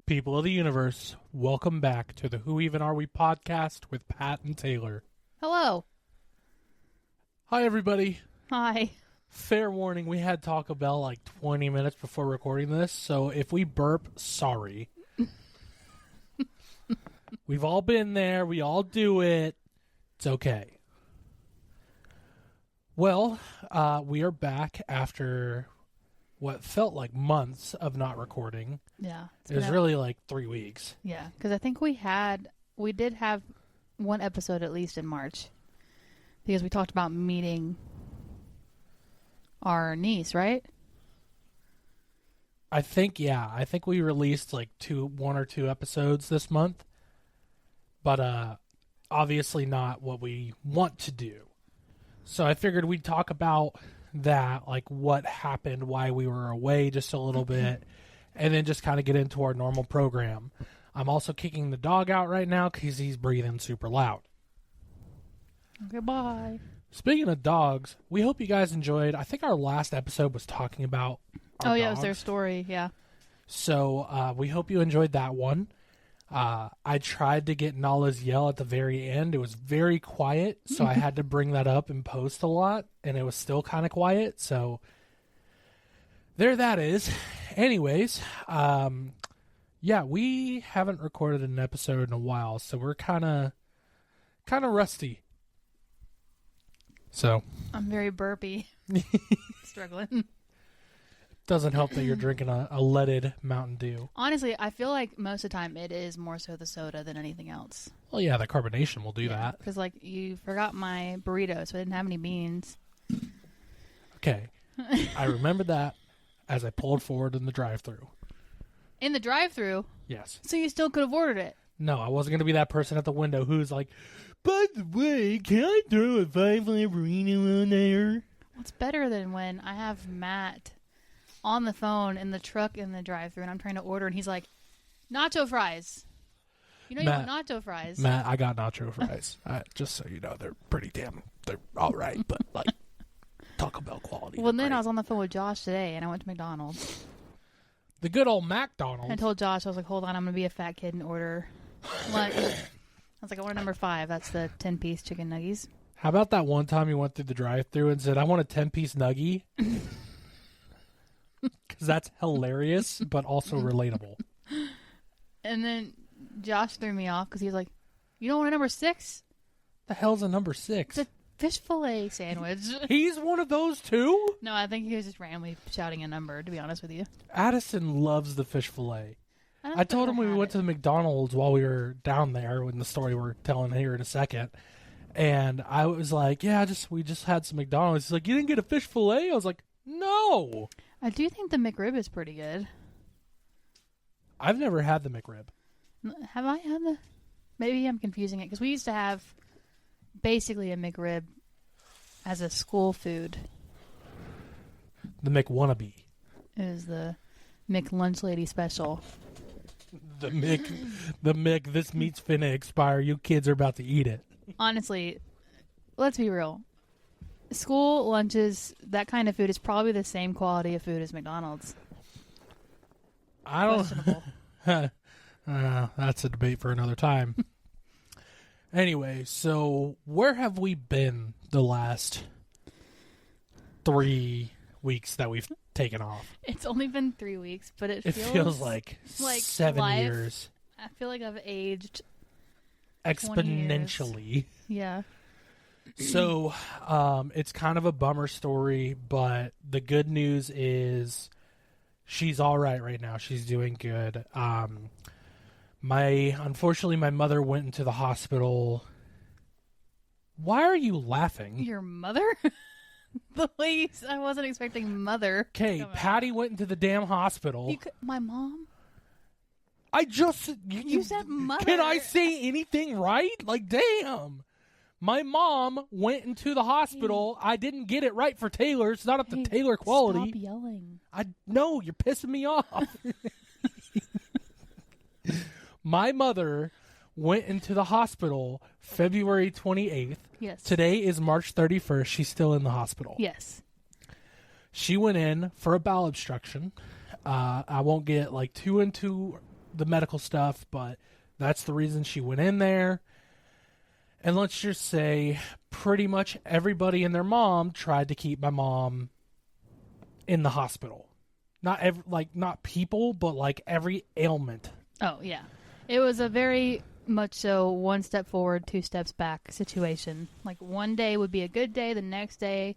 People of the universe, welcome back to the Who Even Are We podcast with Pat and Taylor. Hello. Hi, everybody. Hi. Fair warning, we had Taco Bell like 20 minutes before recording this, so if we burp, sorry. We've all been there. We all do it. It's okay. Well, we are back after what felt like months of not recording. Yeah. It was really like 3 weeks. Yeah, because I think we did have one episode at least in March. Because we talked about meeting our niece, right? I think we released like one or two episodes this month. But obviously not what we want to do. So I figured we'd talk about that, like what happened, why we were away just a little bit, and then just kind of get into our normal program. I'm also kicking the dog out right now because he's breathing super loud. Okay, bye. Speaking of dogs, we hope you guys enjoyed. I think our last episode was talking about our it dogs. was their story, yeah. So we hope you enjoyed that one. I tried to get Nala's yell at the very end. It was very quiet, so I had to bring that up and post a lot, and it was still kind of quiet, so there that is. Anyways, yeah, we haven't recorded an episode in a while, so we're kind of rusty. So I'm very burpy. Struggling. Doesn't help that you're drinking a leaded Mountain Dew. Honestly, I feel like most of the time it is more so the soda than anything else. Well, yeah, the carbonation will do that. Because, like, you forgot my burrito, so I didn't have any beans. Okay. I remember that as I pulled forward in the drive-thru. In the drive-thru? Yes. So you still could have ordered it? No, I wasn't going to be that person at the window who's like, by the way, can I throw a 5-layer burrito on there? What's better than when I have Matt on the phone in the truck in the drive-thru and I'm trying to order and he's like, nacho fries. You know, Matt, you want nacho fries. Matt, I got nacho fries. Just so you know, they're all right, but like Taco Bell quality. Well, then I was on the phone with Josh today and I went to McDonald's. The good old McDonald's. I told Josh, I was like, hold on, I'm going to be a fat kid and order lunch. I was like, I want number 5. That's the 10-piece chicken nuggies. How about that one time you went through the drive-thru and said, I want a 10-piece nuggie? Because that's hilarious, but also relatable. And then Josh threw me off because he was like, you don't want a number 6? The hell's a number 6? It's a fish fillet sandwich. He's one of those too? No, I think he was just randomly shouting a number, to be honest with you. Addison loves the fish fillet. I told him when we went to the McDonald's while we were down there, in the story we're telling here in a second. And I was like, yeah, we just had some McDonald's. He's like, you didn't get a fish fillet? I was like, no. I do think the McRib is pretty good. I've never had the McRib. Have I had the... Maybe I'm confusing it, because we used to have basically a McRib as a school food. The McWannabe. It was the McLunch Lady special. The Mc, this meat's finna expire. You kids are about to eat it. Honestly, let's be real. School lunches, that kind of food is probably the same quality of food as McDonald's. I don't... Questionable. That's a debate for another time. Anyway, so where have we been the last 3 weeks that we've taken off? It's only been 3 weeks, but it feels like 7 years. I feel like I've aged exponentially. Yeah. So, it's kind of a bummer story, but the good news is she's all right now. She's doing good. Unfortunately, my mother went into the hospital. Why are you laughing? Your mother? The way I wasn't expecting mother. Okay, Patty went into the damn hospital. My mom? You said mother. Can I say anything right? Like, damn. My mom went into the hospital. Hey. I didn't get it right for Taylor. It's not up to Taylor quality. Stop yelling. No, you're pissing me off. My mother went into the hospital February 28th. Yes. Today is March 31st. She's still in the hospital. Yes. She went in for a bowel obstruction. I won't get like too into the medical stuff, but that's the reason she went in there. And let's just say pretty much everybody and their mom tried to keep my mom in the hospital. Not people, but like every ailment. Oh, yeah. It was a very much so one step forward, two steps back situation. Like one day would be a good day, the next day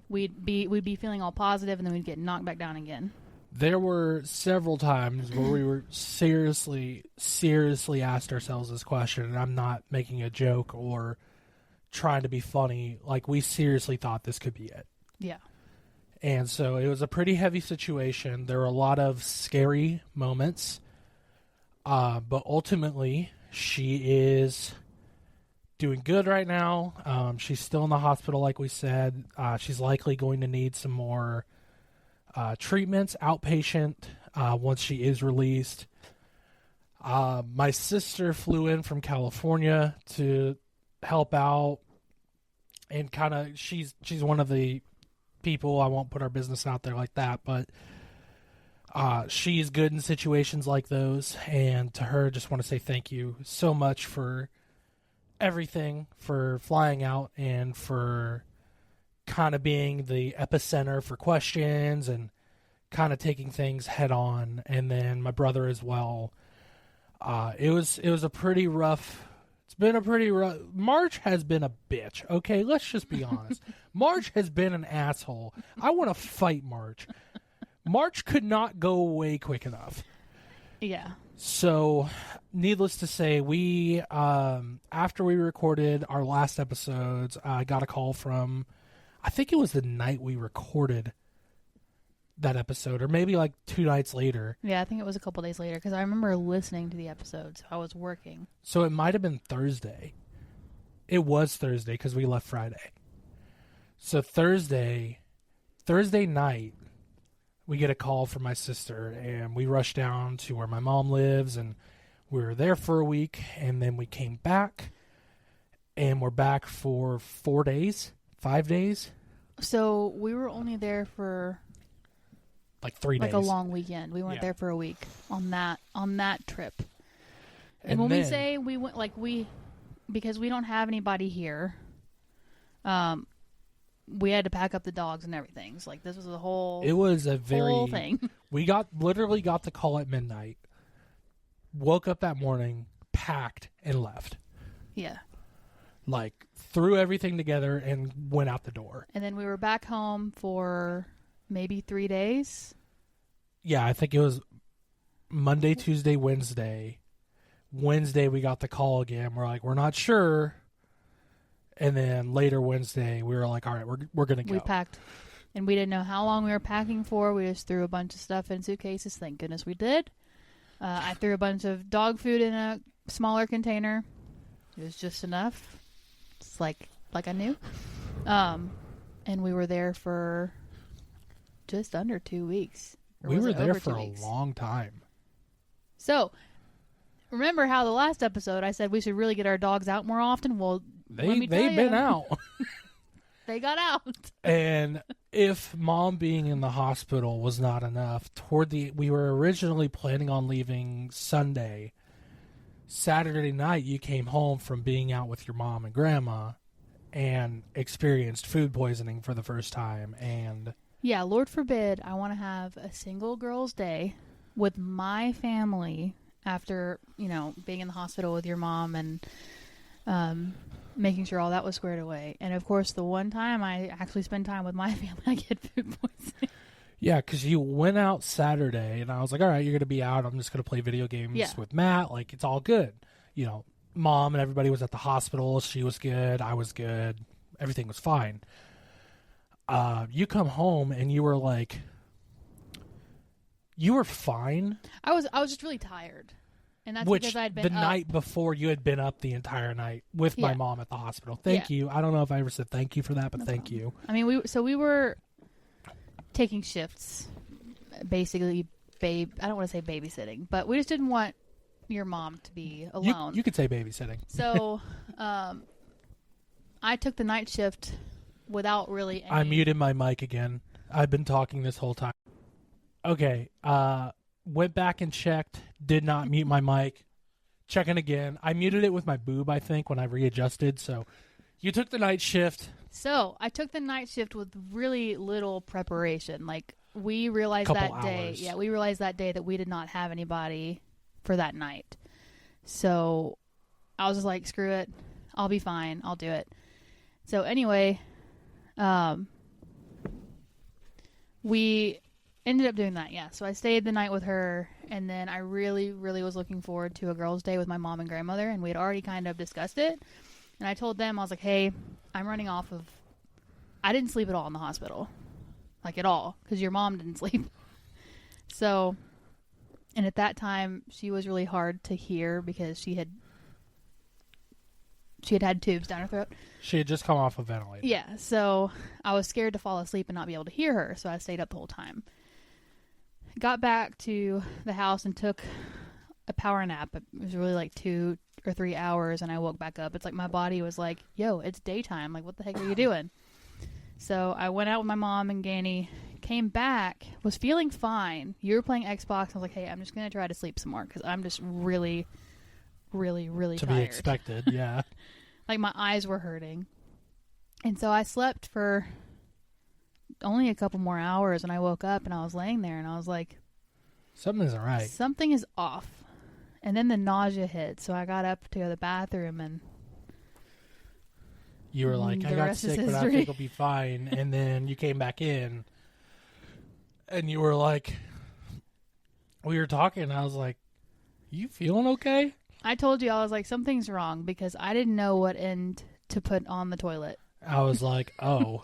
we'd be feeling all positive, and then we'd get knocked back down again. There were several times where we were seriously asked ourselves this question, and I'm not making a joke or trying to be funny. Like, we seriously thought this could be it. Yeah. And so it was a pretty heavy situation. There were a lot of scary moments. But ultimately, she is doing good right now. She's still in the hospital, like we said. She's likely going to need some more treatments, outpatient, once she is released. My sister flew in from California to help out, and kind of she's one of the people. I won't put our business out there like that, but she's good in situations like those, and to her, just want to say thank you so much for everything, for flying out and for kind of being the epicenter for questions and kind of taking things head on. And then my brother as well. It was a pretty rough. It's been a pretty rough. March has been a bitch. Okay, let's just be honest. March has been an asshole. I want to fight March. March could not go away quick enough. Yeah. So, needless to say, we after we recorded our last episodes, I got a call from, I think it was the night we recorded that episode, or maybe like 2 nights later. Yeah, I think it was a couple days later, because I remember listening to the episodes. I was working. So it might have been Thursday. It was Thursday because we left Friday. So Thursday night, we get a call from my sister, and we rushed down to where my mom lives, and we were there for a week, and then we came back, and we're back for 4 days, 5 days. So we were only there for like 3 days. Like a long weekend. We weren't there for a week on that trip. And when we say we went, because we don't have anybody here, we had to pack up the dogs and everything. So, like, this was a whole. It was a whole thing. We literally got the call at midnight. Woke up that morning, packed, and left. Yeah. Like, threw everything together and went out the door. And then we were back home for maybe 3 days. Yeah, I think it was Monday, Tuesday, Wednesday. Wednesday, we got the call again. We're like, we're not sure. And then later Wednesday, we were like, all right, we're going to go. We packed. And we didn't know how long we were packing for. We just threw a bunch of stuff in suitcases. Thank goodness we did. I threw a bunch of dog food in a smaller container. It was just enough. It's like I knew. And we were there for just under 2 weeks. We were there for a long time. So, remember how the last episode I said we should really get our dogs out more often? Well, they've been out. They got out. And if Mom being in the hospital was not enough, we were originally planning on leaving Sunday. Saturday night, you came home from being out with your mom and grandma and experienced food poisoning for the first time. And yeah, Lord forbid I want to have a single girl's day with my family after, being in the hospital with your mom and making sure all that was squared away. And, of course, the one time I actually spend time with my family, I get food poisoning. Yeah, because you went out Saturday, and I was like, all right, you're going to be out. I'm just going to play video games with Matt. Like, it's all good. Mom and everybody was at the hospital. She was good. I was good. Everything was fine. You come home, and you were like, you were fine. I was just really tired. And that's because I'd been the night before you had been up the entire night with my mom at the hospital. Thank you. I don't know if I ever said thank you for that, but thank you. I mean, we were taking shifts, basically. I don't want to say babysitting, but we just didn't want your mom to be alone. You could say babysitting. So, I took the night shift without really any... I muted my mic again. I've been talking this whole time. Okay, went back and checked, did not mute my mic. Checking again. I muted it with my boob, I think, when I readjusted. So you took the night shift. So I took the night shift with really little preparation. Like, we realized Couple that day. hours. Yeah, we realized that day that we did not have anybody for that night. So I was just like, screw it. I'll be fine. I'll do it. So anyway, we ended up doing that, yeah. So I stayed the night with her, and then I really, really was looking forward to a girls' day with my mom and grandmother, and we had already kind of discussed it. And I told them, I was like, hey, I'm running off of... I didn't sleep at all in the hospital. Like, at all. Because your mom didn't sleep. So, and at that time, she was really hard to hear because she had had tubes down her throat. She had just come off a ventilator. Yeah, so I was scared to fall asleep and not be able to hear her, so I stayed up the whole time. Got back to the house and took a power nap. It was really like 2 or 3 hours, and I woke back up. It's like my body was like, yo, it's daytime. Like, what the heck are you doing? So I went out with my mom and Ganny, came back, was feeling fine. You were playing Xbox. I was like, hey, I'm just going to try to sleep some more because I'm just really, really, really To tired. be expected, yeah. Like, my eyes were hurting. And so I slept for only a couple more hours, and I woke up and I was laying there and I was like, Something isn't right. something is off. And then the nausea hit, so I got up to go to the bathroom, and You were like, I The got rest is sick, but I history. think I'll be fine. And then you came back in, and you were like, we were talking, and I was like, you feeling okay? I told you, I was like, something's wrong, because I didn't know what end to put on the toilet. I was like, oh.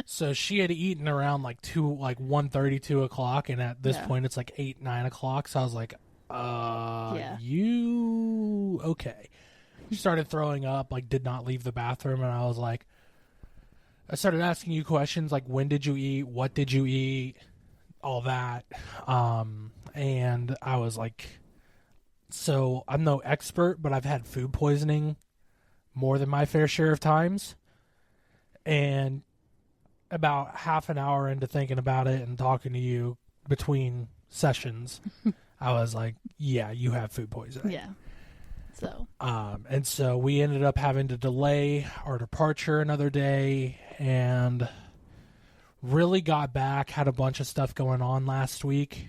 So she had eaten around like 1:30, 2 o'clock, and at this Yeah. point it's like 8, 9 o'clock. So I was like, Yeah. you okay? She started throwing up, like did not leave the bathroom, and I was like, I started asking you questions like, when did you eat? What did you eat? All that, and I was like, so I'm no expert, but I've had food poisoning more than my fair share of times, and about half an hour into thinking about it and talking to you between sessions, I was like, yeah, you have food poisoning. Yeah. So, And so we ended up having to delay our departure another day, and really got back, had a bunch of stuff going on last week.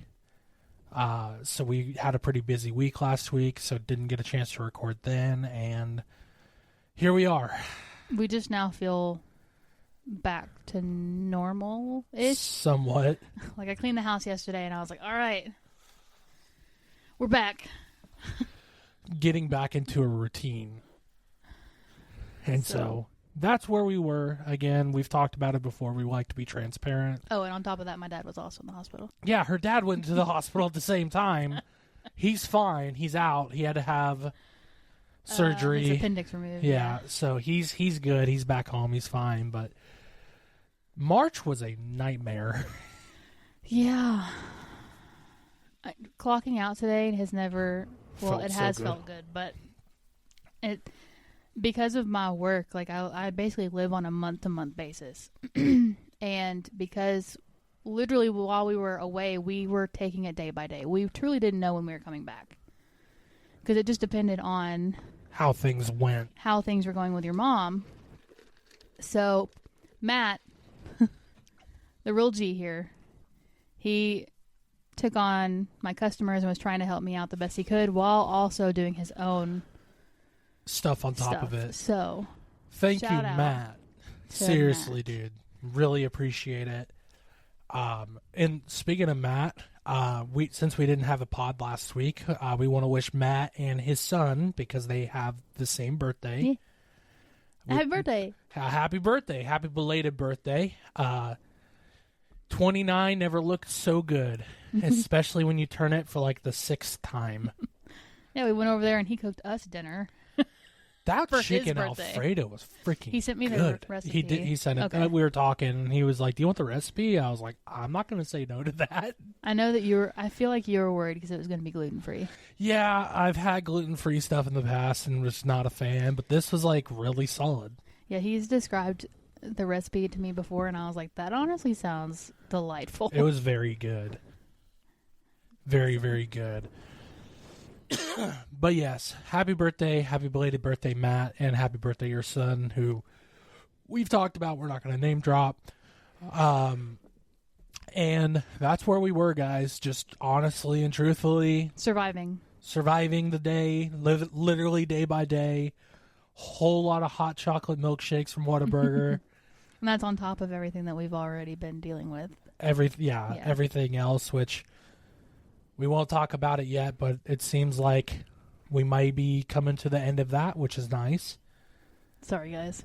So we had a pretty busy week last week, so didn't get a chance to record then, and here we are. we just now feel back to normal-ish. Somewhat. Like, I cleaned the house yesterday, and I was like, all right, we're back. Getting back into a routine. And so that's where we were. Again, we've talked about it before. We like to be transparent. Oh, and on top of that, my dad was also in the hospital. Yeah, her dad went to the hospital at the same time. He's fine. He's out. He had to have surgery. His appendix removed. Yeah, so he's good. He's back home. He's fine. But March was a nightmare. Yeah. Clocking out today has never... Well, Felt it so has good. felt good, but it... Because of my work, like, I basically live on a month-to-month basis. And because literally while we were away, we were taking it day by day. We truly didn't know when we were coming back. Because it just depended on How things went. how things were going with your mom. So, Matt, the real G here, he took on my customers and was trying to help me out the best he could while also doing his own Stuff on top stuff. of it. So, Thank you, shout out Matt. to Seriously, Matt. dude. Really appreciate it. And speaking of Matt, since we didn't have a pod last week, we want to wish Matt and his son, because they have the same birthday. Yeah. Happy birthday. Happy birthday. Happy belated birthday. 29 never looked so good, especially when you turn it for like the 6th time. Yeah, we went over there and he cooked us dinner. That For his chicken birthday. Alfredo was freaking He sent me the good. recipe. He did. He sent it. Okay. We were talking, and he was like, "Do you want the recipe?" I was like, "I'm not going to say no to that." I know that I feel like you were worried because it was going to be gluten-free. Yeah, I've had gluten-free stuff in the past and was not a fan, but this was like really solid. Yeah, he's described the recipe to me before, and I was like, that honestly sounds delightful. It was very good. Very, very good. But yes, happy belated birthday, Matt, and happy birthday your son, who we've talked about. We're not going to name drop. And that's where we were, guys. Just honestly and truthfully Surviving the day, literally day by day. Whole lot of hot chocolate milkshakes from Whataburger. And that's on top of everything that we've already been dealing with. Everything else, which we won't talk about it yet, but it seems like we might be coming to the end of that, which is nice. Sorry, guys.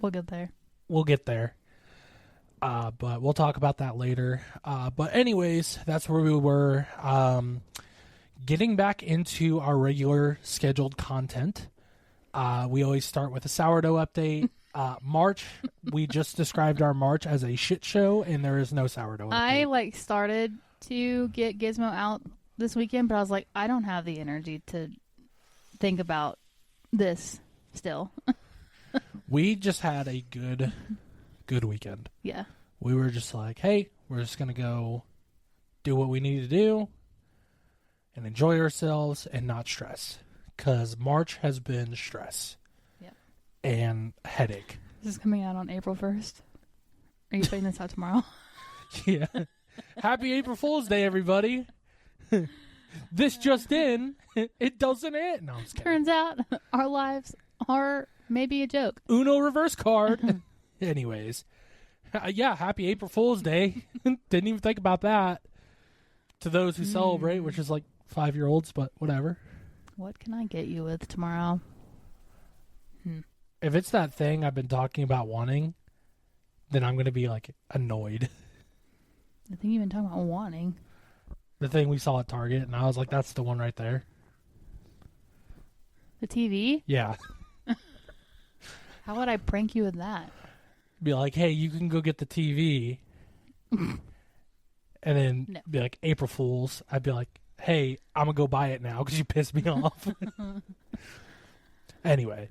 We'll get there. We'll get there. But we'll talk about that later. But anyways, that's where we were. Getting back into our regular scheduled content. We always start with a sourdough update. March, we just described our March as a shit show, and there is no sourdough update. I started to get Gizmo out this weekend, but I was like, I don't have the energy to think about this still. We just had a good weekend. Yeah. We were just like, hey, we're just going to go do what we need to do and enjoy ourselves and not stress. Because March has been stress. Yeah. And headache. This is coming out on April 1st. Are you putting this out tomorrow? Yeah. Happy April Fool's Day, everybody. This just in. It doesn't end. No, I'm just kidding. Turns out our lives are maybe a joke. Uno reverse card. Anyways. Yeah, happy April Fool's Day. Didn't even think about that. To those who celebrate, which is like 5-year-olds, but whatever. What can I get you with tomorrow? If it's that thing I've been talking about wanting, then I'm going to be like annoyed. The thing you've been talking about wanting. The thing we saw at Target, and I was like, that's the one right there. The TV? Yeah. How would I prank you with that? Be like, hey, you can go get the TV. And then be like, April Fools. I'd be like, hey, I'm going to go buy it now because you pissed me off. Anyway,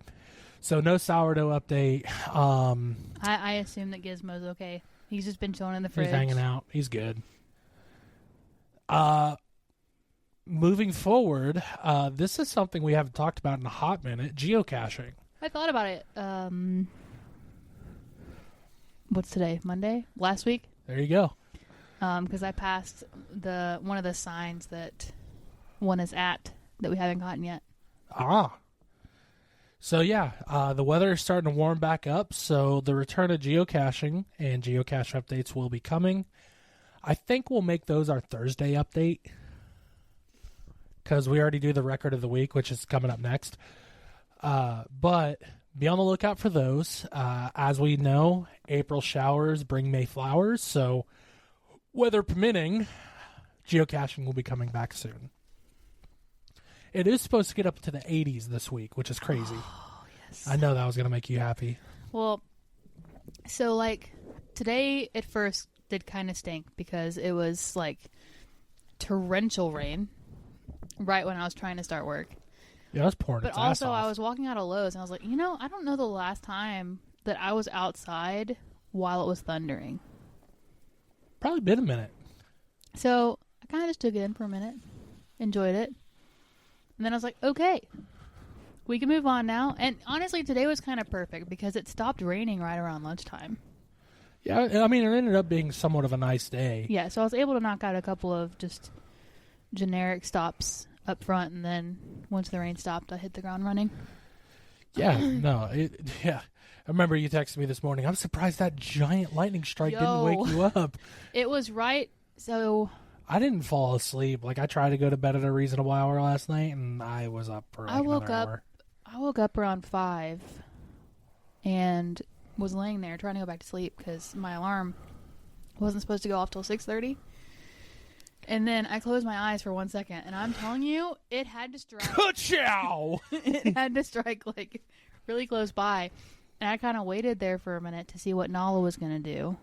so no sourdough update. I assume that Gizmo's okay. He's just been chilling in the fridge. He's hanging out. He's good. Moving forward, this is something we haven't talked about in a hot minute, geocaching. I thought about it. What's today? Monday? Last week? There you go. Because I passed one of the signs that one is at that we haven't gotten yet. So yeah, the weather is starting to warm back up, so the return of geocaching and geocache updates will be coming. I think we'll make those our Thursday update because we already do the record of the week, which is coming up next. But be on the lookout for those. As we know, April showers bring May flowers, so weather permitting, geocaching will be coming back soon. It is supposed to get up to the 80s this week, which is crazy. Oh, yes. I know that was going to make you happy. Well, so today at first did kind of stink because it was torrential rain right when I was trying to start work. Yeah, it was pouring But its ass also, off. I was walking out of Lowe's and I was like, I don't know the last time that I was outside while it was thundering. Probably been a minute. So I kind of just took it in for a minute, enjoyed it. And then I was like, okay, we can move on now. And honestly, today was kind of perfect because it stopped raining right around lunchtime. Yeah, I mean, it ended up being somewhat of a nice day. Yeah, so I was able to knock out a couple of just generic stops up front. And then once the rain stopped, I hit the ground running. Yeah, no, yeah. I remember you texted me this morning. I'm surprised that giant lightning strike didn't wake you up. It was right. So I didn't fall asleep. I tried to go to bed at a reasonable hour last night, and I was up for another hour. I woke up around 5 and was laying there trying to go back to sleep because my alarm wasn't supposed to go off till 6:30. And then I closed my eyes for 1 second, and I'm telling you, it had to strike. Ka-chow! It had to strike really close by. And I kind of waited there for a minute to see what Nala was going to do.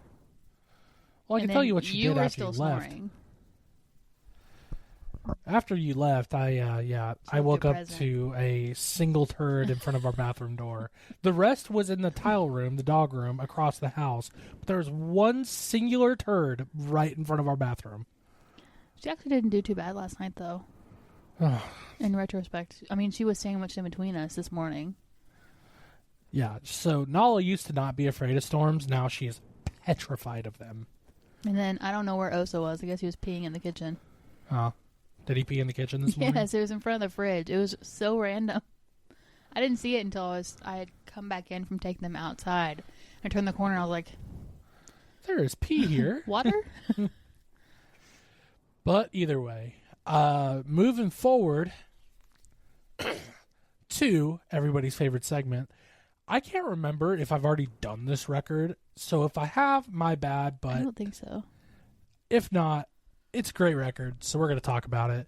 Well, I can tell you what she did after you left. Snoring. After you left, I woke up to a single turd in front of our bathroom door. The rest was in the tile room, the dog room, across the house. But there was one singular turd right in front of our bathroom. She actually didn't do too bad last night, though. In retrospect. I mean, she was sandwiched in between us this morning. Yeah, so Nala used to not be afraid of storms. Now she is petrified of them. And then, I don't know where Osa was. I guess he was peeing in the kitchen. Did he pee in the kitchen this morning? Yes, it was in front of the fridge. It was so random. I didn't see it until I had come back in from taking them outside. I turned the corner and I was like, there is pee here. Water? But either way, moving forward to everybody's favorite segment. I can't remember if I've already done this record, so if I have, my bad, but I don't think so. If not, it's a great record, so we're going to talk about it.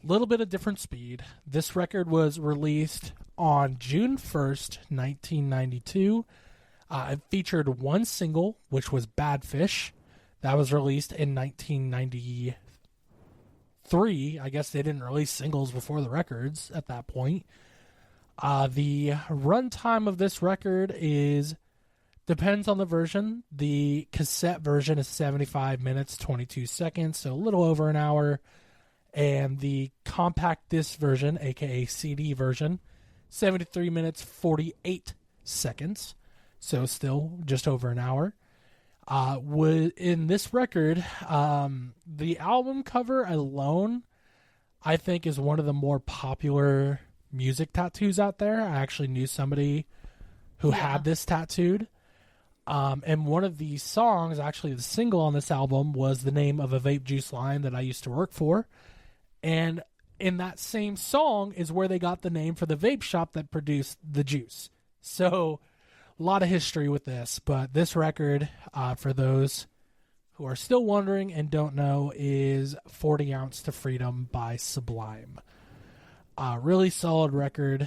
Little bit of different speed. This record was released on June 1st, 1992. It featured one single, which was Bad Fish. That was released in 1993. I guess they didn't release singles before the records at that point. The runtime of this record depends on the version. The cassette version is 75 minutes, 22 seconds, so a little over an hour. And the compact disc version, aka CD version, 73 minutes, 48 seconds, so still just over an hour. In this record, the album cover alone, I think, is one of the more popular music tattoos out there. I actually knew somebody who had this tattooed. And one of the songs, actually the single on this album, was the name of a vape juice line that I used to work for. And in that same song is where they got the name for the vape shop that produced the juice. So a lot of history with this. But this record, for those who are still wondering and don't know, is 40 Ounce to Freedom by Sublime. Really solid record.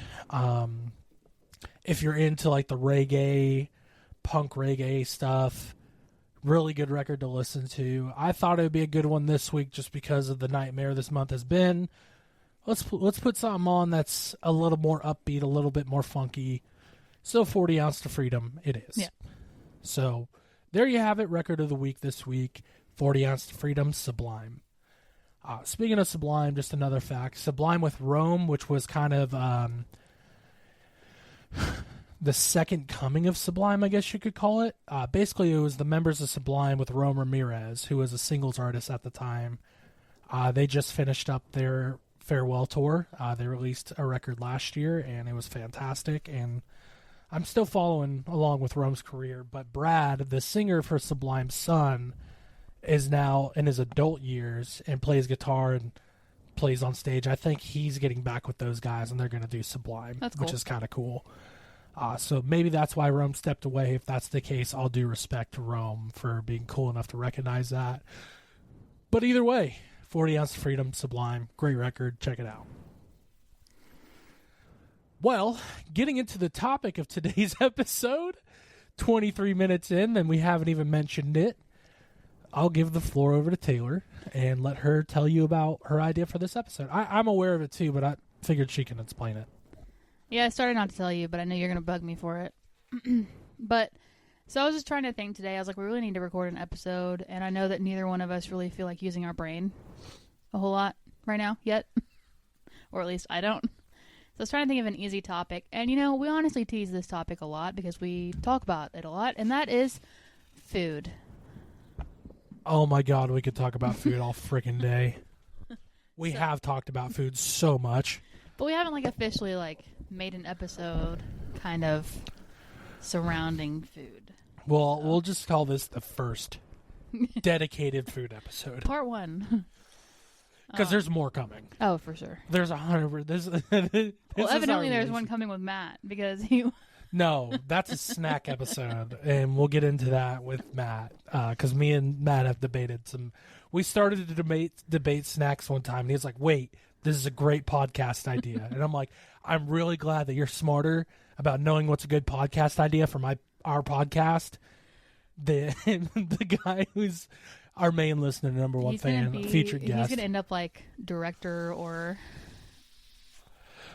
If you're into like the reggae, punk reggae stuff, really good record to listen to. I thought it would be a good one this week just because of the nightmare this month has been. Let's put something on that's a little more upbeat, a little bit more funky. So 40 Ounce to Freedom it is. Yeah. So there you have it, record of the week this week, 40 Ounce to Freedom, Sublime. Speaking of Sublime, just another fact. Sublime with Rome, which was kind of the second coming of Sublime, I guess you could call it. Basically, it was the members of Sublime with Rome Ramirez, who was a singles artist at the time. They just finished up their farewell tour. They released a record last year, and it was fantastic. And I'm still following along with Rome's career. But Brad, the singer for Sublime's son, is now in his adult years and plays guitar and plays on stage. I think he's getting back with those guys, and they're going to do Sublime, which is kind of cool. So maybe that's why Rome stepped away. If that's the case, all due respect to Rome for being cool enough to recognize that. But either way, 40 Ounce of Freedom, Sublime, great record. Check it out. Well, getting into the topic of today's episode, 23 minutes in, and we haven't even mentioned it. I'll give the floor over to Taylor and let her tell you about her idea for this episode. I'm aware of it too, but I figured she can explain it. Yeah, I started not to tell you, but I know you're going to bug me for it. But, so I was just trying to think today. I was like, we really need to record an episode, and I know that neither one of us really feel like using our brain a whole lot right now yet. Or at least I don't. So I was trying to think of an easy topic. And, you know, we honestly tease this topic a lot because we talk about it a lot, and that is food. Oh my God, we could talk about food all freaking day. We have talked about food so much. But we haven't, like, officially, like, made an episode kind of surrounding food. Well, so we'll just call this the first dedicated food episode. Part 1. Because there's more coming. Oh, for sure. There's 100. Well, evidently there's one coming with Matt because he... No, that's a snack episode, and we'll get into that with Matt because me and Matt have debated some. We started to debate snacks one time, and he was like, "Wait, this is a great podcast idea," and I'm like, "I'm really glad that you're smarter about knowing what's a good podcast idea for our podcast." The guy who's our main listener, number one fan, featured guest. He's gonna end up like director or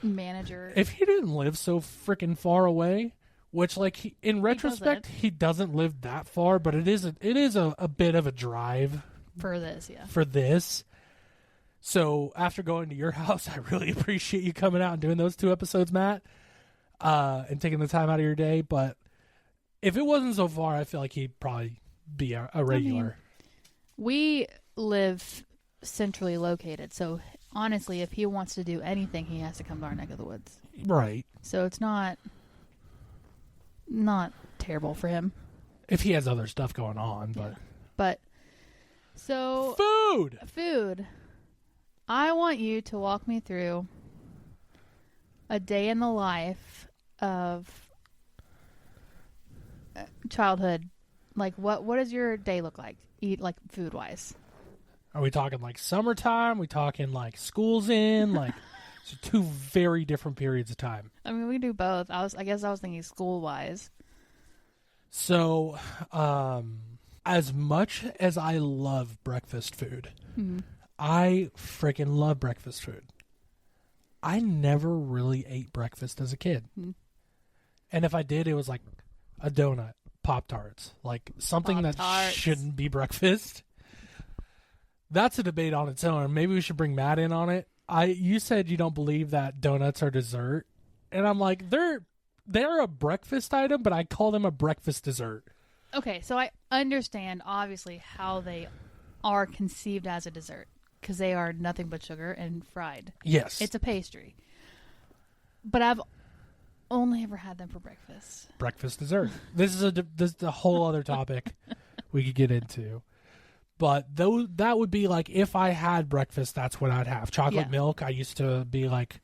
manager. If he didn't live so freaking far away, which, like, in retrospect, he doesn't live that far, but it is a bit of a drive for this, yeah. For this, So after going to your house, I really appreciate you coming out and doing those 2 episodes, Matt, and taking the time out of your day. But if it wasn't so far, I feel like he'd probably be a regular. We live centrally located, so honestly, if he wants to do anything, he has to come to our neck of the woods. Right. So it's not terrible for him. If he has other stuff going on, but... Yeah. But, so... Food! I want you to walk me through a day in the life of childhood. Like, what does your day look like? Eat, like, food-wise. Are we talking, like, summertime? We talking, like, school's in? Like, it's 2 very different periods of time. I mean, we can do both. I guess I was thinking school-wise. So, as much as I love breakfast food, I freaking love breakfast food. I never really ate breakfast as a kid. And if I did, it was like a donut, Pop-Tarts, like something that shouldn't be breakfast. That's a debate on its own. Maybe we should bring Matt in on it. You said you don't believe that donuts are dessert. And I'm like, they're a breakfast item, but I call them a breakfast dessert. Okay, so I understand, obviously, how they are conceived as a dessert. Because they are nothing but sugar and fried. Yes. It's a pastry. But I've only ever had them for breakfast. Breakfast dessert. This is a whole other topic we could get into. But that would be like, if I had breakfast, that's what I'd have. Chocolate milk. I used to be like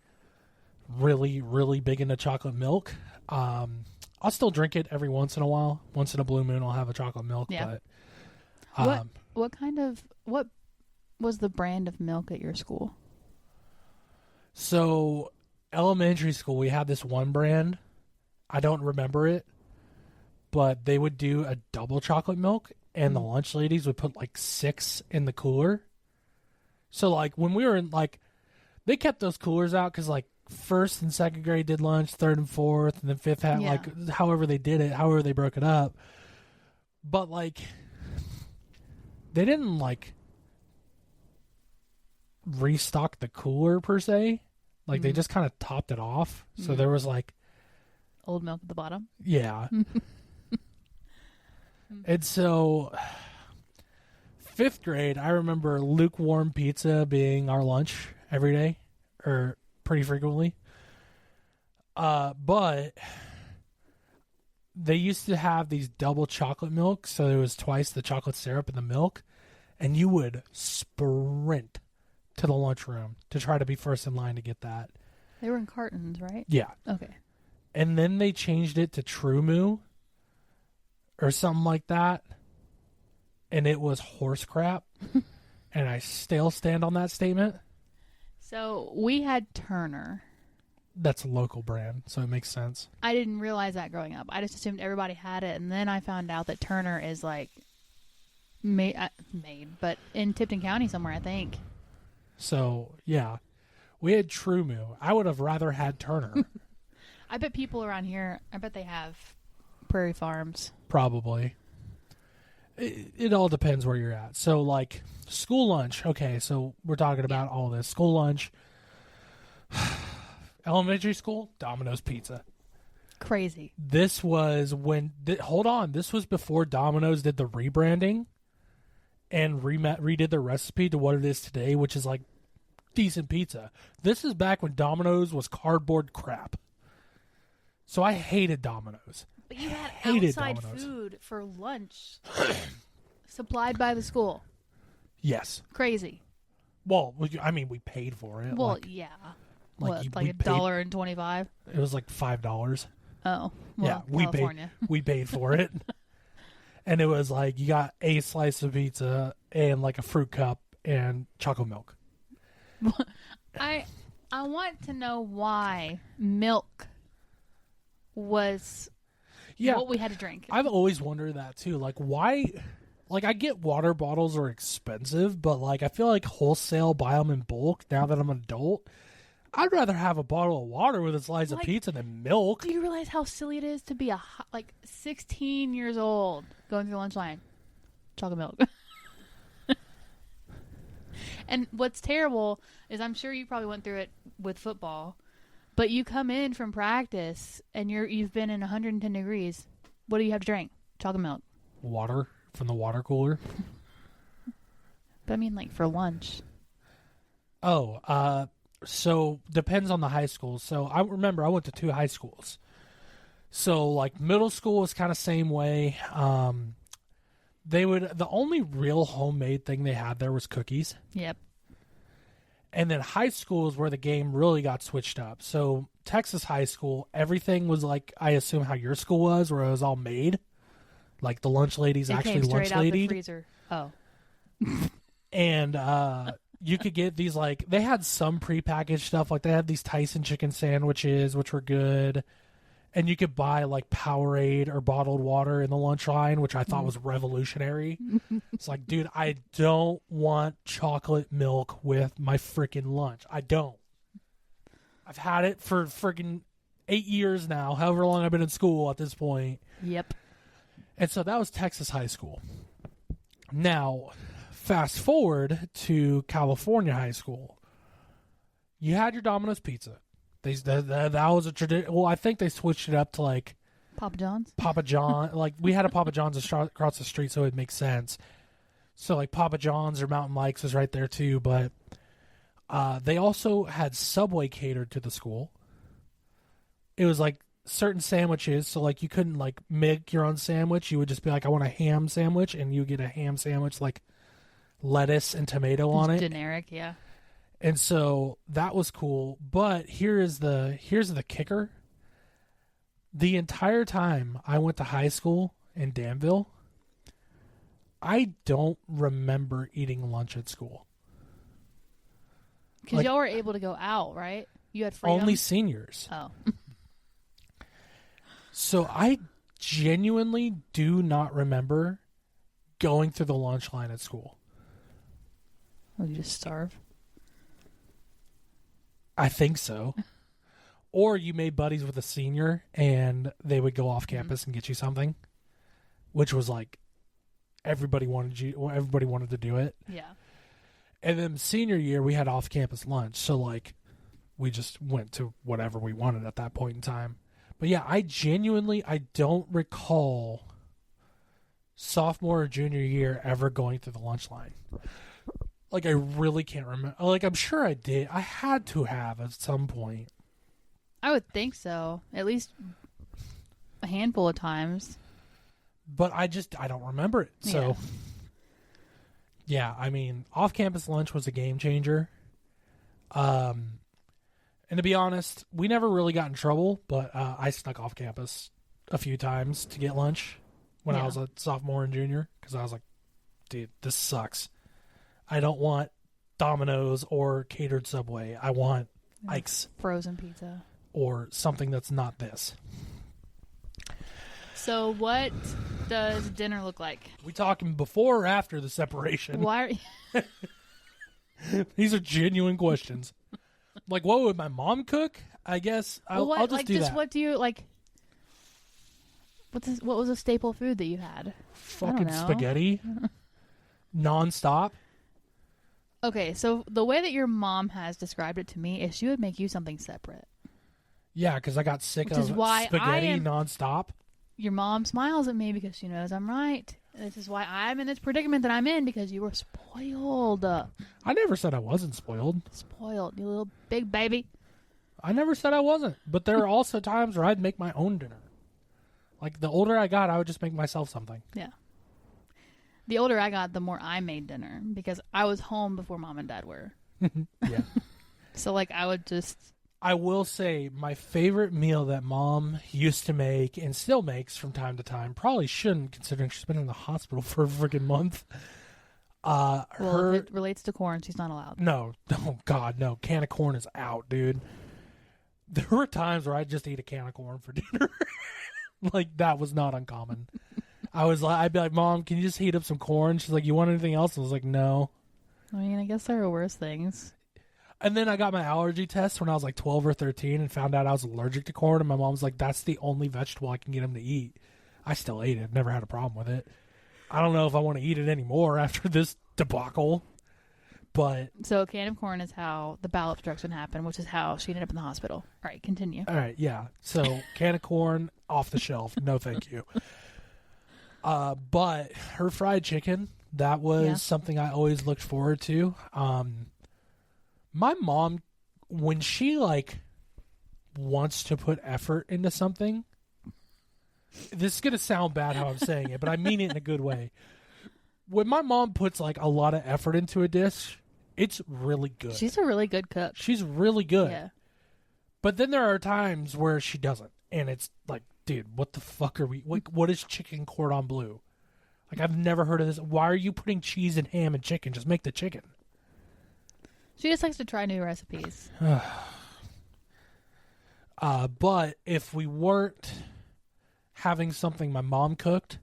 really, really big into chocolate milk. I'll still drink it every once in a while. Once in a blue moon, I'll have a chocolate milk. Yeah. But what was the brand of milk at your school? So, elementary school, we had this one brand. I don't remember it, but they would do a double chocolate milk, and the lunch ladies would put like 6 in the cooler. So, like, when we were in, like, they kept those coolers out because, like, 1st and 2nd grade did lunch, 3rd and 4th, and then 5th had, like, however they did it, however they broke it up. But, like, they didn't, like, restock the cooler per se. Like, they just kind of topped it off. So there was, like... old milk at the bottom? Yeah. And so... 5th grade, I remember lukewarm pizza being our lunch every day. Or pretty frequently. But... they used to have these double chocolate milks. So there was twice the chocolate syrup in the milk. And you would sprint to the lunchroom to try to be first in line to get that. They were in cartons, right? Yeah. Okay. And then they changed it to True Moo or something like that. And it was horse crap. And I still stand on that statement. So we had Turner. That's a local brand, so it makes sense. I didn't realize that growing up. I just assumed everybody had it. And then I found out that Turner is like made, but in Tipton County somewhere, I think. So, yeah. We had True Moo. I would have rather had Turner. I bet people around here, I bet they have Prairie Farms. Probably. It all depends where you're at. So, like, school lunch. Okay, so we're talking about all this. School lunch. Elementary school, Domino's Pizza. Crazy. This was when... hold on. This was before Domino's did the rebranding and redid their recipe to what it is today, which is, like, decent pizza. This is back when Domino's was cardboard crap. So I hated Domino's. But you had outside Domino's. food for lunch supplied by the school. Yes. Crazy. Well, I mean, we paid for it. Well, like, yeah. like What, like $1.25? It was like $5. Oh, well, Yeah, California. we paid for it. And it was like you got a slice of pizza and like a fruit cup and chocolate milk. I want to know why milk was what we had to drink. I've always wondered that too. Like, why? Like, I get water bottles are expensive, but like I feel like wholesale buy them in bulk. Now that I'm an adult, I'd rather have a bottle of water with a slice of pizza than milk. Do you realize how silly it is to be 16 years old going through the lunch line? Chocolate milk. And what's terrible is I'm sure you probably went through it with football, but you come in from practice and you've been in 110 degrees. What do you have to drink? Chocolate milk. Water from the water cooler. But I mean, like, for lunch. Oh, so depends on the high school. So I remember I went to 2 high schools. So like middle school was kind of same way. The only real homemade thing they had there was cookies. Yep. And then high school is where the game really got switched up. So Texas high school, everything was like, I assume how your school was, where it was all made. Like the lunch ladies It actually came straight lunch out the ladied. freezer. Oh. And you could get these, like, they had some prepackaged stuff. Like they had these Tyson chicken sandwiches, which were good. And you could buy like Powerade or bottled water in the lunch line, which I thought was revolutionary. It's like, dude, I don't want chocolate milk with my freaking lunch. I don't. I've had it for freaking 8 years now, however long I've been in school at this point. Yep. And so that was Texas high school. Now, fast forward to California high school. You had your Domino's pizza. That was a tradition. Well, I think they switched it up to like Papa John's. Papa John. Like we had a Papa John's across the street, so it makes sense. So like Papa John's or Mountain Mike's is right there too. But they also had Subway catered to the school. It was like certain sandwiches, so like you couldn't like make your own sandwich. You would just be like, I want a ham sandwich, and you get a ham sandwich like lettuce and tomato on it. Generic, yeah. And so that was cool. But here's the kicker. The entire time I went to high school in Danville, I don't remember eating lunch at school. Because y'all were able to go out, right? You had freedom? Only seniors. Oh. So I genuinely do not remember going through the lunch line at school. Would you just starve? I think so. Or you made buddies with a senior and they would go off campus and get you something, which was like everybody wanted to do it. Yeah. And then senior year we had off campus lunch, so like we just went to whatever we wanted at that point in time. But yeah, I don't recall sophomore or junior year ever going through the lunch line. Like, I really can't remember. Like, I'm sure I did. I had to have at some point. I would think so. At least a handful of times. But I don't remember it. So, yeah, I mean, off-campus lunch was a game changer. And to be honest, we never really got in trouble, but I snuck off campus a few times to get lunch when I was a sophomore and junior, because I was like, dude, this sucks. I don't want Domino's or catered Subway. I want Ike's. Frozen pizza. Or something that's not this. So what does dinner look like? We talking before or after the separation? Why are These are genuine questions. Like, what would my mom cook? I guess I'll just do that. What do you like? What was a staple food that you had? Fucking spaghetti. Non-stop. Okay, so the way that your mom has described it to me is she would make you something separate. Yeah, because I got sick Which of is why spaghetti nonstop. Your mom smiles at me because she knows I'm right. This is why I'm in this predicament that I'm in, because you were spoiled. I never said I wasn't spoiled. Spoiled, you little big baby. I never said I wasn't. But there are also times where I'd make my own dinner. Like, the older I got, I would just make myself something. Yeah. The older I got, the more I made dinner, because I was home before mom and dad were. Yeah. So, like, I would just... I will say my favorite meal that mom used to make and still makes from time to time, probably shouldn't considering she's been in the hospital for a freaking month. If it relates to corn, she's not allowed. No. Oh, God, no. Can of corn is out, dude. There were times where I'd just eat a can of corn for dinner. Like, that was not uncommon. I'd be like, Mom, can you just heat up some corn? She's like, you want anything else? I was like, no. I mean, I guess there are worse things. And then I got my allergy test when I was like 12 or 13 and found out I was allergic to corn. And my mom was like, that's the only vegetable I can get him to eat. I still ate it. Never had a problem with it. I don't know if I want to eat it anymore after this debacle. But So a can of corn is how the bowel obstruction happened, which is how she ended up in the hospital. All right, continue. all right, yeah. So can of corn off the shelf. No, thank you. But her fried chicken, that was Yeah. something I always looked forward to. My mom, when she like wants to put effort into something, this is gonna sound bad how I'm saying it, but I mean it in a good way. When my mom puts like a lot of effort into a dish, it's really good. She's a really good cook. She's really good. Yeah. But then there are times where she doesn't, and it's like, dude, what the fuck are we? What is chicken cordon bleu? Like, I've never heard of this. Why are you putting cheese and ham and chicken? Just make the chicken. She just likes to try new recipes. But if we weren't having something my mom cooked,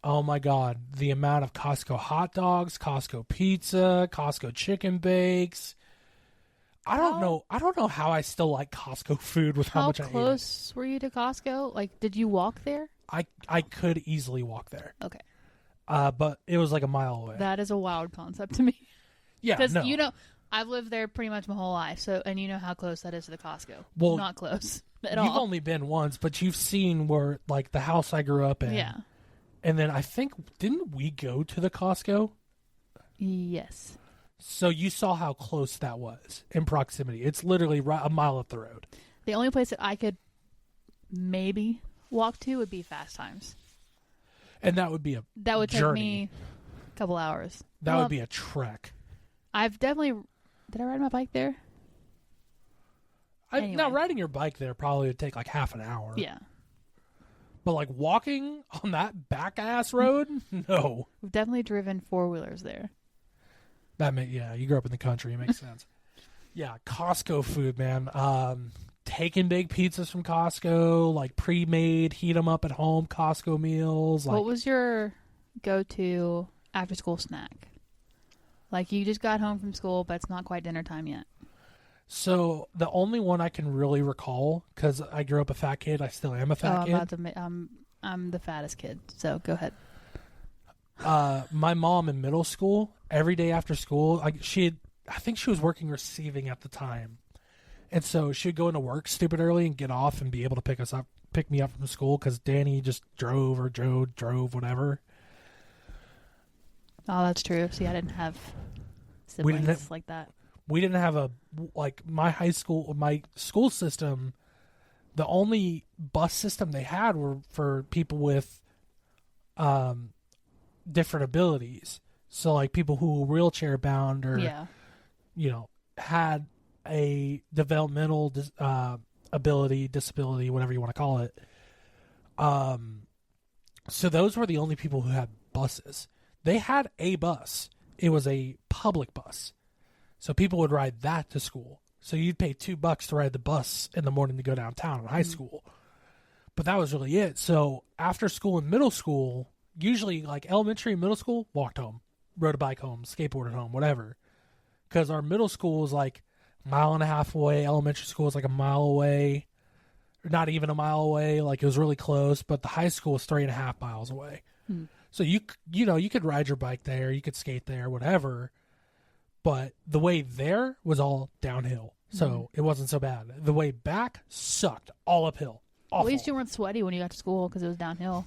oh my god, the amount of Costco hot dogs, Costco pizza, Costco chicken bakes. I don't know how I still like Costco food with how much I hate it. How close were you to Costco? Like, did you walk there? I could easily walk there. Okay. But it was like a mile away. That is a wild concept to me. Yeah, Because, no. you know, I've lived there pretty much my whole life, so and you know how close that is to the Costco. Well, not close at You've all. only been once, but you've seen where, like, the house I grew up in. Yeah. And then I think, didn't we go to the Costco? Yes. So you saw how close that was in proximity. It's literally right a mile up the road. The only place that I could maybe walk to would be Fast Times. And that would be a That would take journey. me a couple hours. That Well, would be a trek. I've definitely... Did I ride my bike there? Anyway. Now, riding your bike there probably would take like half an hour. Yeah. But like walking on that back ass road? No. We've definitely driven four-wheelers there. Yeah, you grew up in the country. It makes sense. Yeah, Costco food, man. Take and bake pizzas from Costco, like pre-made, heat them up at home, Costco meals. Like, What was your go-to after-school snack? Like, you just got home from school, but it's not quite dinner time yet. so the only one I can really recall, because I grew up a fat kid, I still am a fat kid. I'm the fattest kid, so go ahead. My mom in middle school, every day after school, I think she was working receiving at the time. And so she'd go into work stupid early and get off and be able to pick me up from school because Danny just drove, whatever. Oh, that's true. See, I didn't have We didn't siblings have- like that. We didn't have my school system, the only bus system they had were for people with different abilities. So like people who were wheelchair bound or Yeah. had a developmental disability, whatever you want to call it. So those were the only people who had buses. They had a bus. It was a public bus. So people would ride that to school. So you'd pay $2 to ride the bus in the morning to go downtown in high school. But that was really it. So after school and middle school, usually like elementary and middle school, walked home, rode a bike home, skateboarded home, whatever. Because our middle school was like a mile and a half away. Elementary school was like a mile away. Or not even a mile away. Like it was really close. But the high school was 3.5 miles away. So you could ride your bike there. You could skate there, whatever. But the way there was all downhill. So it wasn't so bad. The way back sucked. All uphill. Awful. At least you weren't sweaty when you got to school because it was downhill.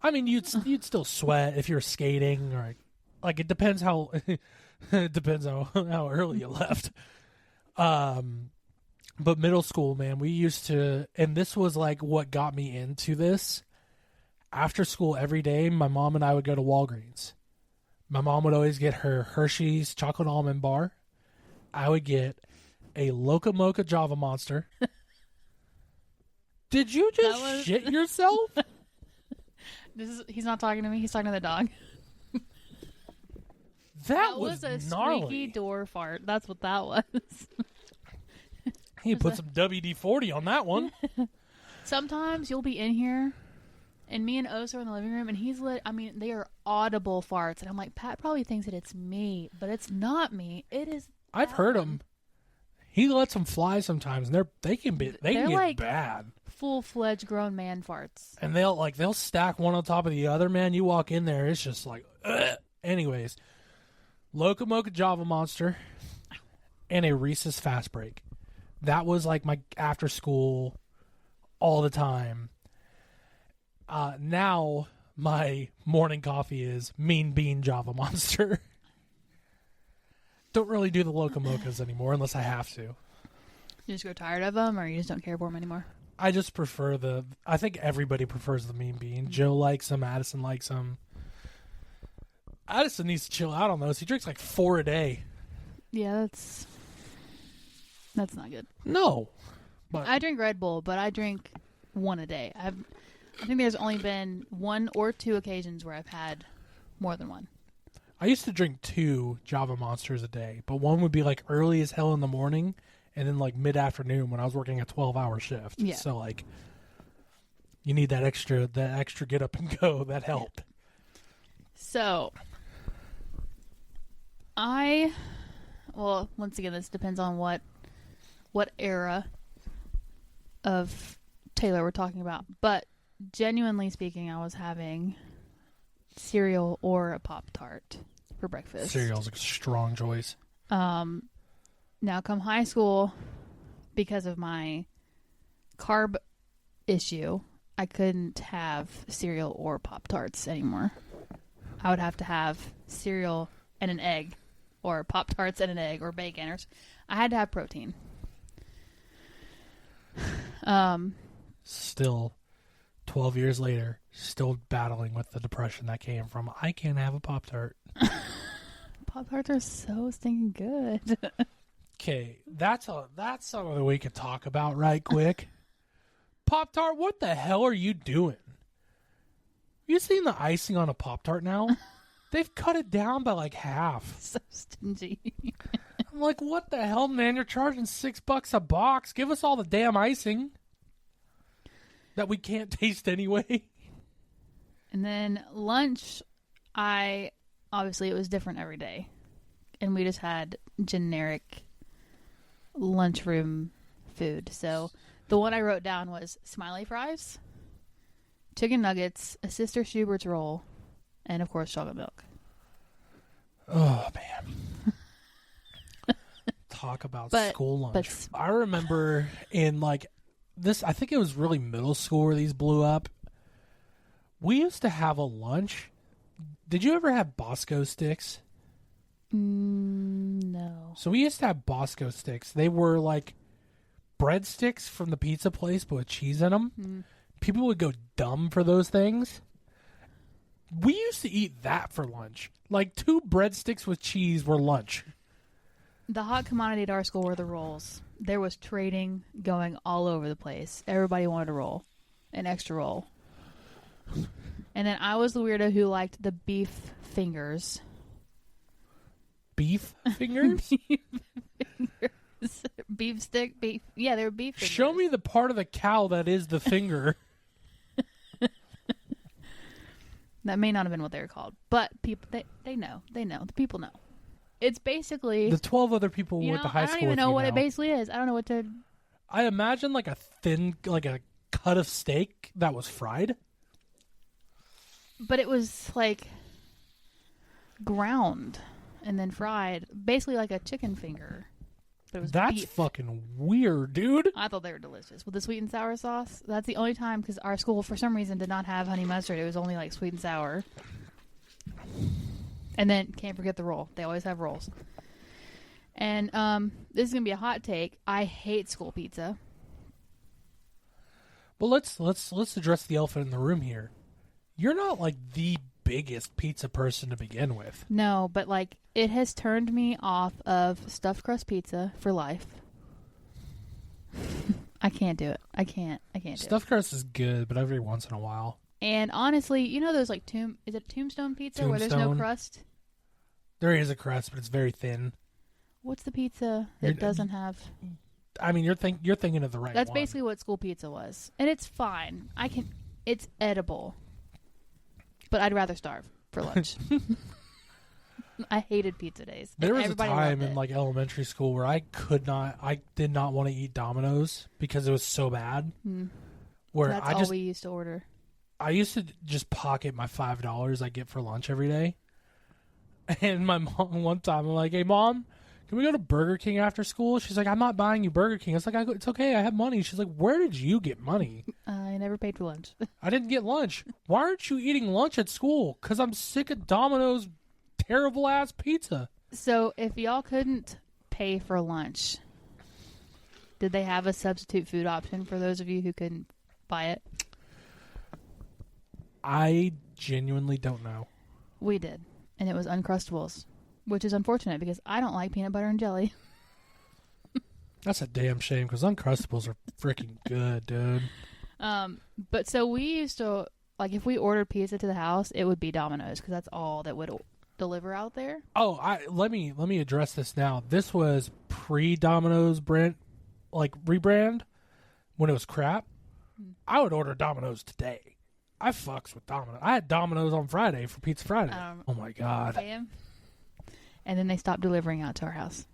I mean, you'd still sweat if you're skating, or like it depends how it depends how early you left. But middle school, man, we used to, and this was like what got me into this. After school every day, my mom and I would go to Walgreens. My mom would always get her Hershey's chocolate almond bar. I would get a Loca Mocha Java Monster. Did you just shit yourself? He's not talking to me. He's talking to the dog. That was a gnarly. squeaky door fart. That's what that was. He put some WD-40 on that one. Sometimes you'll be in here, and me and Oso are in the living room, and he's lit. I mean, they are audible farts, and I'm like, Pat probably thinks that it's me, but it's not me. It is. I've heard him. He lets them fly sometimes, and they can get like- bad. Full-fledged grown man farts. And they'll stack one on top of the other. Man, you walk in there, it's just like, ugh. Anyways, Loco Mocha Java Monster, and a Reese's Fast Break. That was like my after school all the time. Now my morning coffee is Mean Bean Java Monster. Don't really do the Loco Mochas anymore unless I have to. You just grow tired of them, or you just don't care for them anymore? I just prefer I think everybody prefers the Mean Bean. Joe likes them. Addison likes them. Addison needs to chill out on those. He drinks like 4 a day. Yeah, that's not good. No. But I drink Red Bull, but I drink 1 a day. I think there's only been 1 or 2 occasions where I've had more than one. I used to drink 2 Java Monsters a day, but one would be like early as hell in the morning and then like mid-afternoon when I was working a 12-hour shift. Yeah. So like you need that extra get up and go, that help. So once again, this depends on what era of Taylor we're talking about, but genuinely speaking, I was having cereal or a Pop-Tart for breakfast. Cereal's a strong choice. Now come high school, because of my carb issue, I couldn't have cereal or Pop-Tarts anymore. I would have to have cereal and an egg, or Pop-Tarts and an egg, or bacon. I had to have protein. Still, 12 years later, still battling with the depression that came from I can't have a Pop-Tart. Pop-Tarts are so stinking good. Okay, that's something that we could talk about right quick. Pop-Tart, what the hell are you doing? You seen the icing on a Pop-Tart now? They've cut it down by like half. So stingy. I'm like, what the hell, man? You're charging $6 a box. Give us all the damn icing that we can't taste anyway. And then lunch, obviously it was different every day. And we just had generic lunchroom food. So the one I wrote down was smiley fries, chicken nuggets, a Sister Schubert's roll, and of course chocolate milk. Oh, man. Talk about school lunch. I remember in like this, I think it was really middle school where these blew up. We used to have a lunch. Did you ever have Bosco sticks? No. So we used to have Bosco sticks. They were like breadsticks from the pizza place, but with cheese in them. Mm. People would go dumb for those things. We used to eat that for lunch. Like 2 breadsticks with cheese were lunch. The hot commodity at our school were the rolls. There was trading going all over the place. Everybody wanted a roll, an extra roll. And then I was the weirdo who liked the beef fingers. Beef fingers? Beef stick? Beef. Yeah, they were beef fingers. Show me the part of the cow that is the finger. That may not have been what they were called. But people, they know. They know. The people know. It's basically... The 12 other people went to high school. I don't even know what it basically is. I don't know what to... I imagine like a thin, like a cut of steak that was fried. But it was like ground and then fried. Basically like a chicken finger. But it was That's beef. fucking weird, dude. I thought they were delicious. With the sweet and sour sauce, that's the only time, because our school, for some reason, did not have honey mustard. It was only like sweet and sour. And then, can't forget the roll. They always have rolls. And this is going to be a hot take. I hate school pizza. Well, let's address the elephant in the room here. You're not like the biggest pizza person to begin with. No, but like it has turned me off of stuffed crust pizza for life. I can't do it. I can't do it. Stuffed crust is good, but every once in a while. And honestly, you know those like is it Tombstone pizza where there's no Tombstone. crust? There is a crust, but it's very thin. What's the pizza that doesn't have? I mean, you're thinking of the right That's one. basically what school pizza was, and it's fine. It's edible, but I'd rather starve for lunch. I hated pizza days. There was a Everybody time loved in it. like elementary school where I did not want to eat Domino's because it was so bad. Where That's all we used to order. I used to just pocket my $5 I get for lunch every day. And my mom, one time, I'm like, hey, Mom, can we go to Burger King after school? She's like, I'm not buying you Burger King. It's like, it's okay. I have money. She's like, where did you get money? I never paid for lunch. I didn't get lunch. Why aren't you eating lunch at school? Because I'm sick of Domino's terrible-ass pizza. So if y'all couldn't pay for lunch, did they have a substitute food option for those of you who couldn't buy it? I genuinely don't know. We did. And it was Uncrustables, which is unfortunate because I don't like peanut butter and jelly. That's a damn shame because Uncrustables are freaking good, dude. But so we used to, like, if we ordered pizza to the house, it would be Domino's because that's all that would deliver out there. Oh, let me address this now. This was pre-Domino's brand, like rebrand, when it was crap. I would order Domino's today. I fucks with Domino's. I had Domino's on Friday for Pizza Friday. Oh my god! And then they stopped delivering out to our house.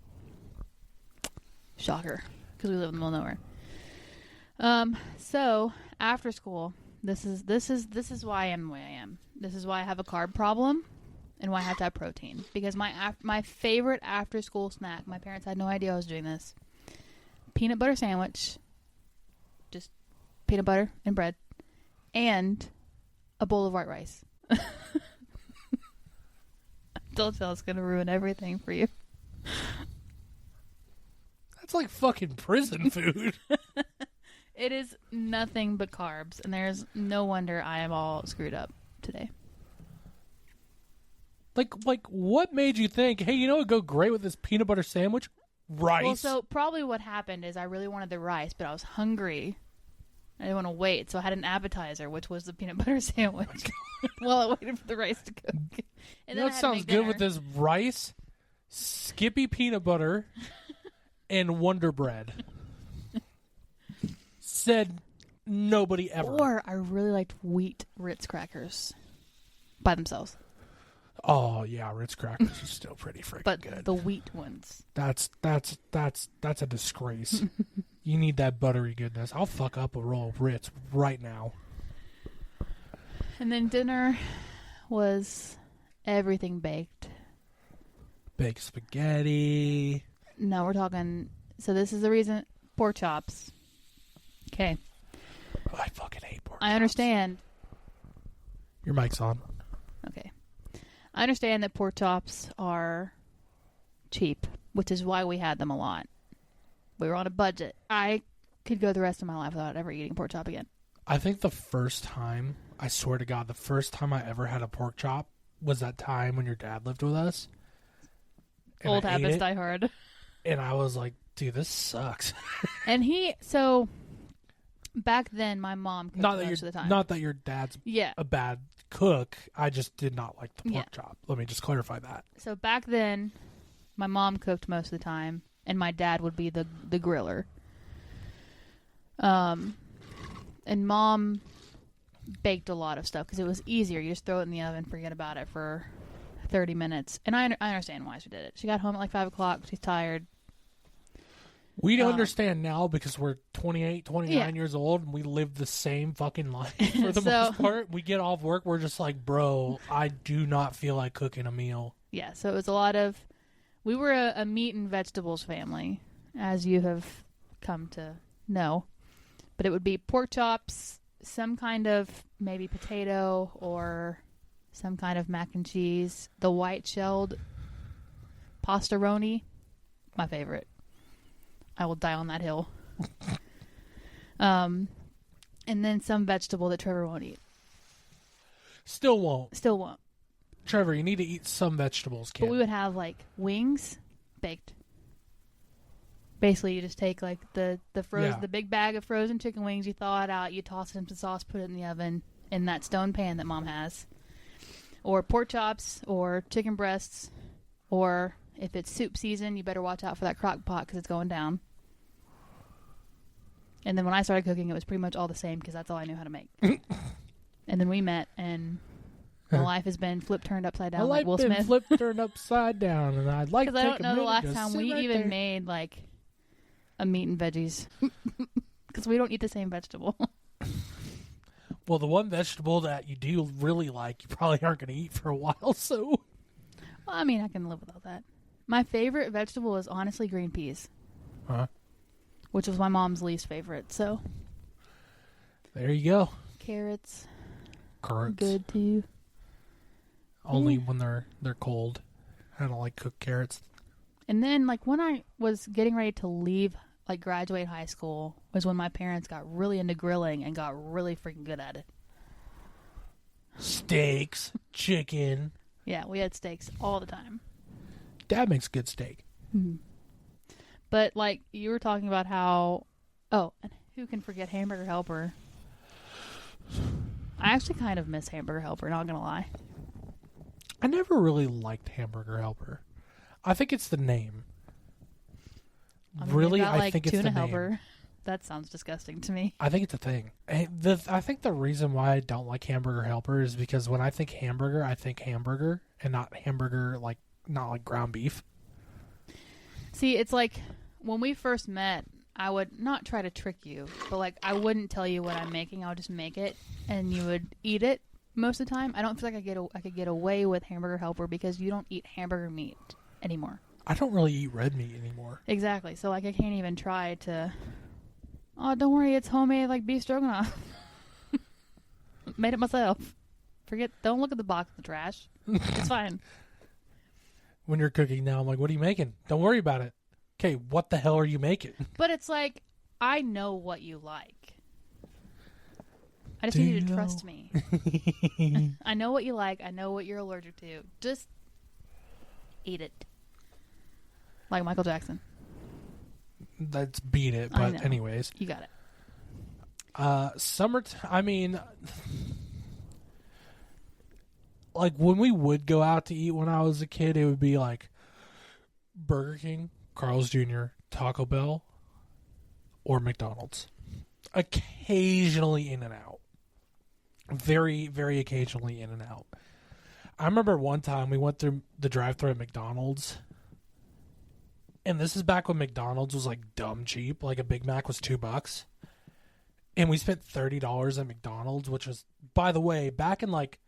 Shocker, because we live in the middle of nowhere. So after school, this is why I am the way I am. This is why I have a carb problem, and why I have to have protein. Because my favorite after school snack, my parents had no idea I was doing this. Peanut butter sandwich, just peanut butter and bread, and a bowl of white rice. I told you I was going to ruin everything for you. That's like fucking prison food. It is nothing but carbs, and there's no wonder I am all screwed up today. Like what made you think, hey, you know what would go great with this peanut butter sandwich? Rice. Well, so probably what happened is I really wanted the rice, but I was hungry. I didn't want to wait, so I had an appetizer, which was the peanut butter sandwich, while I waited for the rice to cook. And you know what sounds good with this rice? Skippy peanut butter and Wonder Bread. Said nobody ever. Or I really liked wheat Ritz crackers by themselves. Oh yeah, Ritz crackers are still pretty freaking good. But the wheat ones. That's a disgrace. You need that buttery goodness. I'll fuck up a roll of Ritz right now. And then dinner was everything baked. Baked spaghetti. No, we're talking... So this is the reason... Pork chops. Okay. Oh, I fucking hate pork I chops. understand. Your mic's on. Okay. I understand that pork chops are cheap, which is why we had them a lot. We were on a budget. I could go the rest of my life without ever eating pork chop again. I think the first time, I swear to God, the first time I ever had a pork chop was that time when your dad lived with us. And Old I ate habits it, die hard. And I was like, dude, this sucks. And so back then my mom cooked most of the time. Not that your dad's Yeah. a bad cook. I just did not like the pork Yeah. chop. Let me just clarify that. So back then my mom cooked most of the time, and my dad would be the griller. And Mom baked a lot of stuff because it was easier. You just throw it in the oven, forget about it for 30 minutes. And I understand why she did it. She got home at like 5 o'clock. She's tired. We don't understand now because we're 28, 29 Yeah. years old, and we live the same fucking life for the So- most part. We get off work, we're just like, bro, I do not feel like cooking a meal. Yeah, so it was a lot of... We were a meat and vegetables family, as you have come to know. But it would be pork chops, some kind of maybe potato, or some kind of mac and cheese. The white-shelled pastaroni, my favorite. I will die on that hill. And then some vegetable that Trevor won't eat. Still won't. Still won't. Trevor, you need to eat some vegetables, kid. But we would have like wings baked. Basically, you just take like the big bag of frozen chicken wings, you thaw it out, you toss it into sauce, put it in the oven in that stone pan that Mom has. Or pork chops, or chicken breasts, or if it's soup season, you better watch out for that crock pot because it's going down. And then when I started cooking, it was pretty much all the same because that's all I knew how to make. And then we met, and my life has been flipped, turned upside down like Will been Smith. flipped, turned upside down, and I'd like to Because I take don't a know the minute last to time sit we right even there. made like a meat and veggies. Because we don't eat the same vegetable. Well, the one vegetable that you do really like, you probably aren't going to eat for a while, so... Well, I mean, I can live without that. My favorite vegetable is honestly green peas, which was my mom's least favorite. So there you go. carrots, Carrots. good too. Only when they're cold. I don't like cooked carrots. And then, like, when I was getting ready to leave, like, graduate high school, was when my parents got really into grilling and got really freaking good at it. Steaks, chicken. Yeah, we had steaks all the time. Dad makes good steak. Mm-hmm. But, like, you were talking about how... Oh, and who can forget Hamburger Helper? I actually kind of miss Hamburger Helper, not gonna lie. I never really liked Hamburger Helper. I think it's the name. I mean, really, got, I like, think it's the tuna name. helper. That sounds disgusting to me. I think it's a thing. I think the reason why I don't like Hamburger Helper is because when I think hamburger and not hamburger, like, not like ground beef. See, it's like when we first met, I would not try to trick you, but like I wouldn't tell you what I'm making. I would just make it, and you would eat it most of the time. I don't feel like I could get away with Hamburger Helper because you don't eat hamburger meat anymore. I don't really eat red meat anymore. Exactly. So like I can't even try to. Oh, don't worry, it's homemade like beef stroganoff. Made it myself. Don't look at the box of the trash. It's fine. When you're cooking now, I'm like, what are you making? Don't worry about it. Okay, what the hell are you making? But it's like, I know what you like. I just Do need you you to know? trust me. I know what you like. I know what you're allergic to. Just eat it. Like Michael Jackson. That's beat it, I but know. anyways. You got it. Summertime, I mean, like when we would go out to eat when I was a kid, it would be like Burger King, Carl's Jr., Taco Bell, or McDonald's. Occasionally in and out. Very, very occasionally in and out. I remember one time we went through the drive-thru at McDonald's, and this is back when McDonald's was like dumb cheap. Like a Big Mac was $2. And we spent $30 at McDonald's, which was, by the way, back in like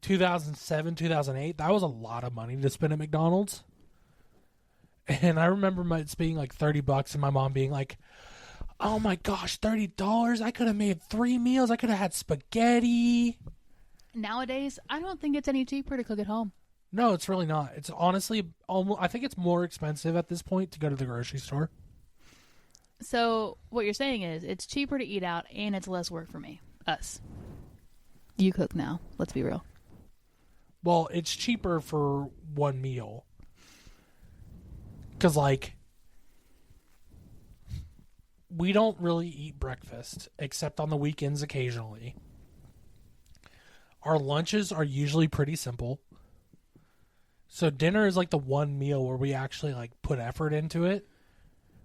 2007, 2008, that was a lot of money to spend at McDonald's. And I remember it being like $30 and my mom being like, oh my gosh, $30? I could have made 3 meals. I could have had spaghetti. Nowadays, I don't think it's any cheaper to cook at home. No, it's really not. It's honestly, almost, I think it's more expensive at this point to go to the grocery store. So what you're saying is it's cheaper to eat out and it's less work for me. Us. You cook now. Let's be real. Well, it's cheaper for one meal. Because, like, we don't really eat breakfast, except on the weekends occasionally. Our lunches are usually pretty simple. So dinner is, like, the one meal where we actually, like, put effort into it.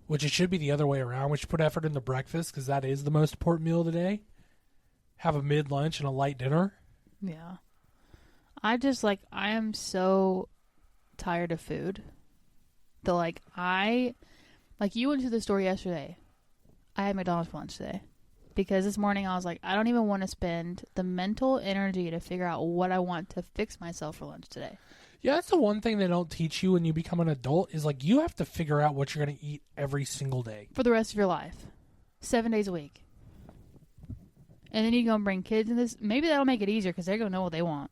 Which it should be the other way around. We should put effort into breakfast, because that is the most important meal of the day. Have a mid-lunch and a light dinner. Yeah. I am so tired of food. You went to the store yesterday. I had McDonald's for lunch today. Because this morning I was like, I don't even want to spend the mental energy to figure out what I want to fix myself for lunch today. Yeah, that's the one thing they don't teach you when you become an adult is, like, you have to figure out what you're going to eat every single day. For the rest of your life. 7 days a week. And then you go and bring kids in this. Maybe that'll make it easier because they're going to know what they want.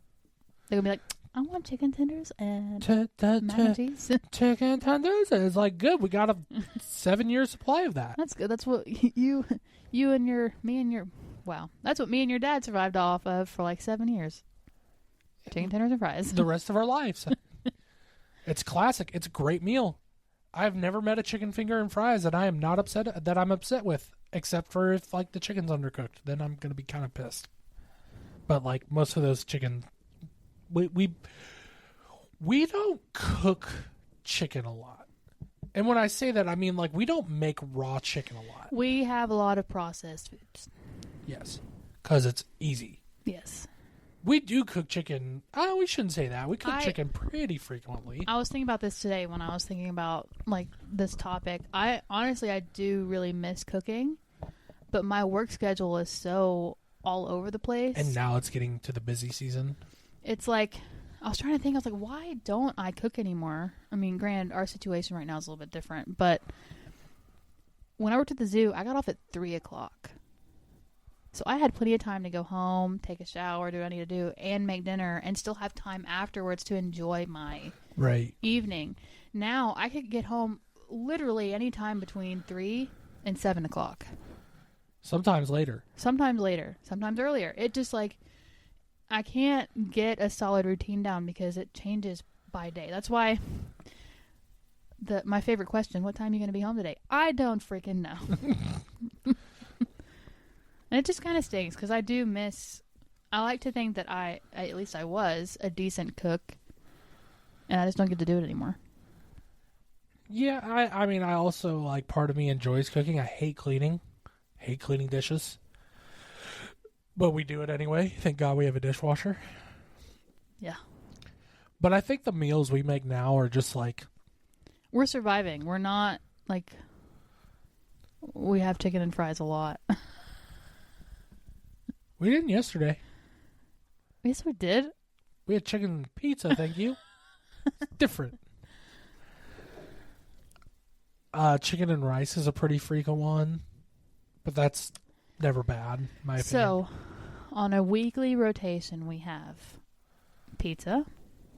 They're going to be like, I want chicken tenders and mac and cheese. Chicken tenders. And it's like, good. We got a 7-year supply of that. That's good. That's what wow. That's what me and your dad survived off of for like 7 years. Chicken tenders and fries. The rest of our lives. It's classic. It's a great meal. I've never met a chicken finger and fries that I'm upset with, except for if, like, the chicken's undercooked. Then I'm gonna be kind of pissed. But, like, most of those chicken, we don't cook chicken a lot. And when I say that, I mean, like, we don't make raw chicken a lot. We have a lot of processed foods. Yes, because it's easy. Yes. We do cook chicken. Oh, we shouldn't say that. We cook chicken pretty frequently. I was thinking about this today when I was thinking about, like, this topic. I do really miss cooking, but my work schedule is so all over the place. And now it's getting to the busy season. It's like I was trying to think. I was like, why don't I cook anymore? I mean, granted, our situation right now is a little bit different, but when I worked at the zoo, I got off at 3 o'clock. So I had plenty of time to go home, take a shower, do what I need to do, and make dinner, and still have time afterwards to enjoy my evening. Now, I could get home literally any time between 3 and 7 o'clock. Sometimes later. Sometimes later. Sometimes earlier. It just like, I can't get a solid routine down because it changes by day. That's why my favorite question, what time are you going to be home today? I don't freaking know. And it just kind of stings because I do miss, I like to think that at least I was a decent cook, and I just don't get to do it anymore. Yeah, I mean, I also, like, part of me enjoys cooking. I hate cleaning. Hate cleaning dishes. But we do it anyway. Thank God we have a dishwasher. Yeah. But I think the meals we make now are just like... We're surviving. We're not, like... We have chicken and fries a lot. We didn't yesterday. Yes, we did. We had chicken and pizza, thank you. Different. Chicken and rice is a pretty frequent one. But that's never bad, in my opinion. So, on a weekly rotation, we have pizza.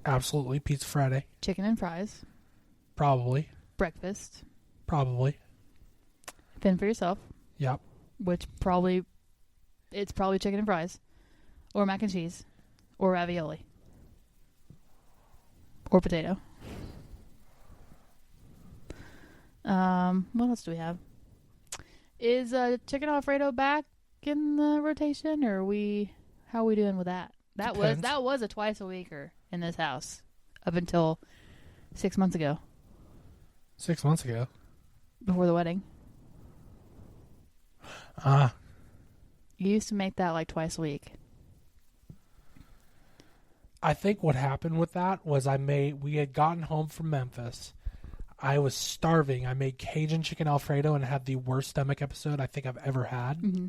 Absolutely. Pizza Friday. Chicken and fries. Probably. Breakfast. Probably. Fend for yourself. Yep. Which probably... It's probably chicken and fries. Or mac and cheese. Or ravioli. Or potato. What else do we have? Is chicken Alfredo back in the rotation, or how are we doing with that? That was a twice a weeker in this house up until 6 months ago. 6 months ago. Before the wedding. You used to make that like twice a week. I think what happened with that was we had gotten home from Memphis. I was starving. I made Cajun chicken Alfredo and had the worst stomach episode I think I've ever had. Mm-hmm.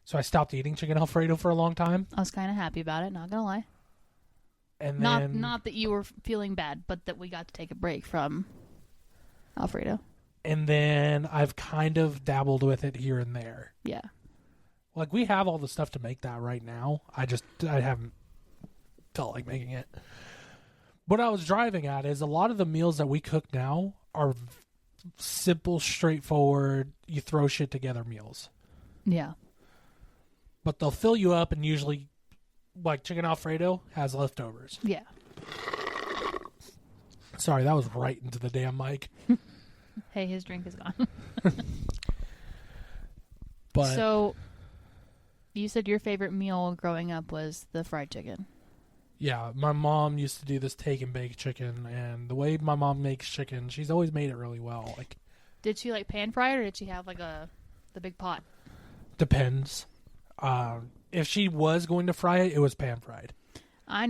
So I stopped eating chicken Alfredo for a long time. I was kind of happy about it, not gonna lie. And not that you were feeling bad, but that we got to take a break from Alfredo. And then I've kind of dabbled with it here and there. Yeah. Like, we have all the stuff to make that right now. I haven't felt like making it. What I was driving at is a lot of the meals that we cook now are simple, straightforward, you throw shit together meals. Yeah. But they'll fill you up, and usually, like, chicken Alfredo has leftovers. Yeah. Sorry, that was right into the damn mic. Hey, his drink is gone. But so, you said your favorite meal growing up was the fried chicken. Yeah, my mom used to do this take and bake chicken, and the way my mom makes chicken, she's always made it really well. Like, did she like pan fry it, or did she have like the big pot? Depends. If she was going to fry it, it was pan fried. I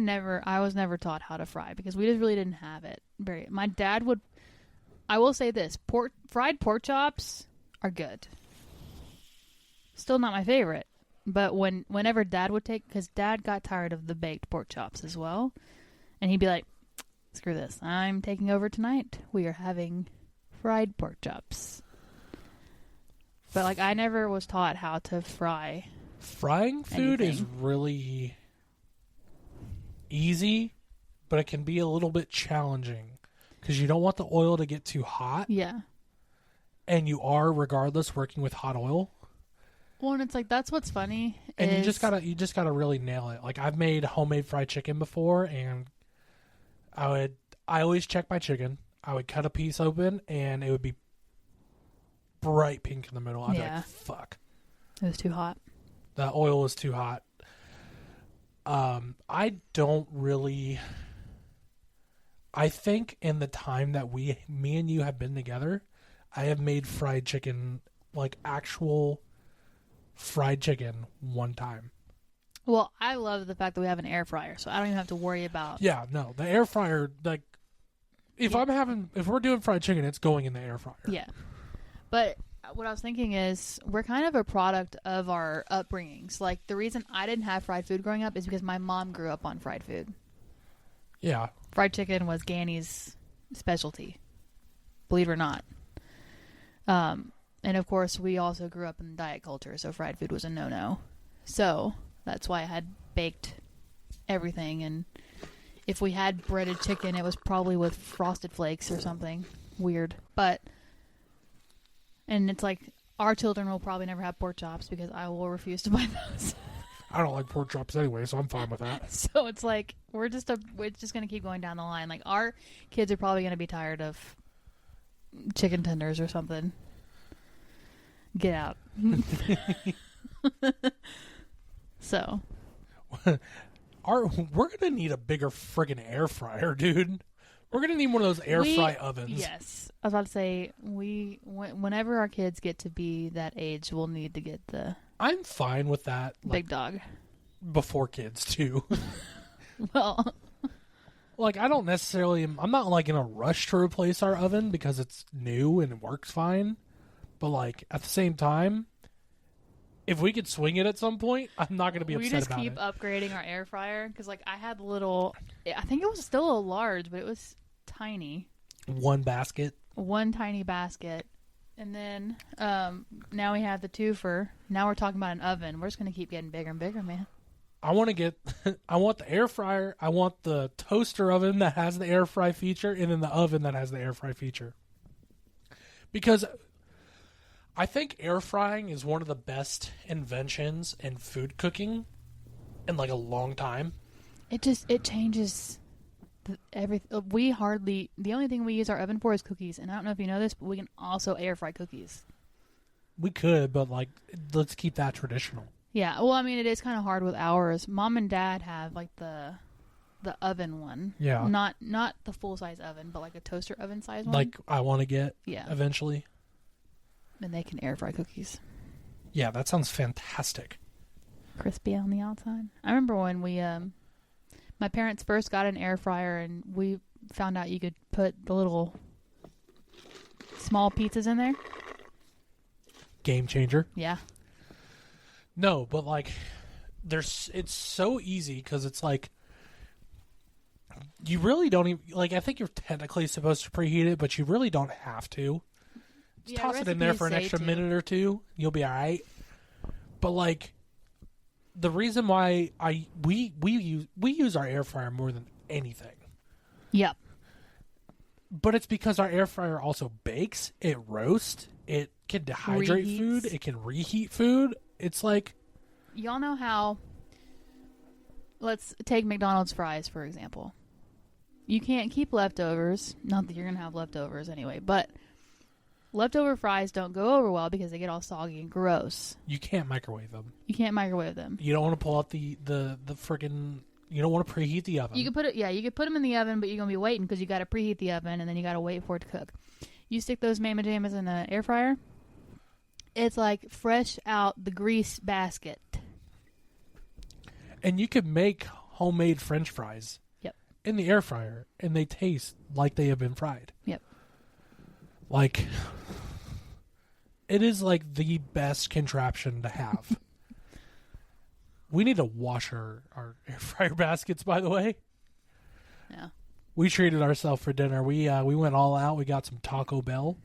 was never taught how to fry because we just really didn't have it. My dad would. I will say this: fried pork chops are good. Still not my favorite. But whenever Dad would because Dad got tired of the baked pork chops as well, and he'd be like, "Screw this! I'm taking over tonight. We are having fried pork chops." But like, I never was taught how to fry. Frying food is really easy, but it can be a little bit challenging because you don't want the oil to get too hot. Yeah, and you are regardless working with hot oil. Well, and it's like, that's what's funny. And you just gotta really nail it. Like, I've made homemade fried chicken before, and I always check my chicken. I would cut a piece open, and it would be bright pink in the middle. I'd be like, fuck. It was too hot. The oil was too hot. I don't really... I think in the time that me and you have been together, I have made fried chicken, like actual... fried chicken one time. Well, I love the fact that we have an air fryer, so I don't even have to worry about... Yeah, no, the air fryer, like, if we're doing fried chicken, it's going in the air fryer. Yeah. But what I was thinking is, we're kind of a product of our upbringings. Like, the reason I didn't have fried food growing up is because my mom grew up on fried food. Yeah. Fried chicken was Ganny's specialty, believe it or not. And of course, we also grew up in diet culture, so fried food was a no-no. So that's why I had baked everything, and if we had breaded chicken, it was probably with Frosted Flakes or something weird. And it's like, our children will probably never have pork chops because I will refuse to buy those. I don't like pork chops anyway, so I'm fine with that. So it's like, we're just going to keep going down the line. Like, our kids are probably going to be tired of chicken tenders or something. Get out. So. We're gonna need a bigger friggin' air fryer, dude. We're gonna need one of those air fry ovens. Yes, I was about to say whenever our kids get to be that age, we'll need to get the. I'm fine with that. Big dog. Before kids too. Well, like I don't necessarily. I'm not like in a rush to replace our oven because it's new and it works fine. But like at the same time, if we could swing it at some point, I'm not going to be upset about it. We just keep upgrading our air fryer because, like, I had I think it was still a large, but it was tiny. One basket. One tiny basket. And then now we have the twofer. Now we're talking about an oven. We're just going to keep getting bigger and bigger, man. I want the air fryer. I want the toaster oven that has the air fry feature, and then the oven that has the air fry feature. Because I think air frying is one of the best inventions in food cooking in like a long time. It changes everything. The only thing we use our oven for is cookies, and I don't know if you know this, but we can also air fry cookies. We could, but like let's keep that traditional. Yeah, well, I mean, it is kind of hard with ours. Mom and Dad have like the oven one. Yeah. Not the full size oven, but like a toaster oven size one. Like I want to get. Yeah. Eventually. And they can air fry cookies. Yeah, that sounds fantastic. Crispy on the outside. I remember when my parents first got an air fryer, and we found out you could put the little small pizzas in there. Game changer. Yeah. No, but like, it's so easy because it's like, you really don't even, like, I think you're technically supposed to preheat it, but you really don't have to. Just toss it in there for an extra minute or two. You'll be all right. But like, the reason why we use our air fryer more than anything. Yep. But it's because our air fryer also bakes, it roasts, it can dehydrate food, it can reheat food. It's like, y'all know how. Let's take McDonald's fries for example. You can't keep leftovers. Not that you're gonna have leftovers anyway, but. Leftover fries don't go over well because they get all soggy and gross. You can't microwave them. You can't microwave them. You don't want to pull out the friggin'. You don't want to preheat the oven. You could put it. Yeah, you could put them in the oven, but you're gonna be waiting because you got to preheat the oven and then you got to wait for it to cook. You stick those mamma jammas in an air fryer. It's like fresh out the grease basket. And you could make homemade French fries. Yep. In the air fryer, and they taste like they have been fried. Yep. Like, it is like the best contraption to have. We need to wash our air fryer baskets, by the way. Yeah. We treated ourselves for dinner. We went all out. We got some Taco Bell.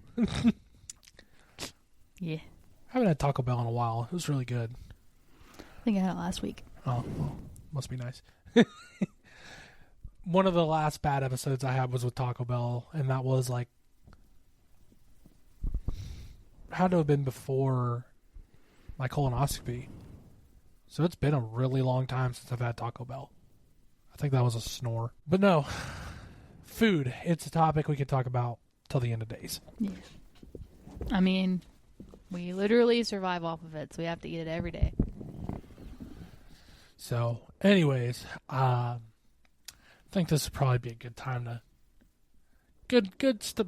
Yeah. I haven't had Taco Bell in a while. It was really good. I think I had it last week. Oh, well, must be nice. One of the last bad episodes I had was with Taco Bell, and that was like, had to have been before my colonoscopy. So it's been a really long time since I've had Taco Bell. I think that was a snore. But no, food, it's a topic we could talk about till the end of days. Yeah. I mean, we literally survive off of it, so we have to eat it every day. So, anyways, I think this would probably be a good time to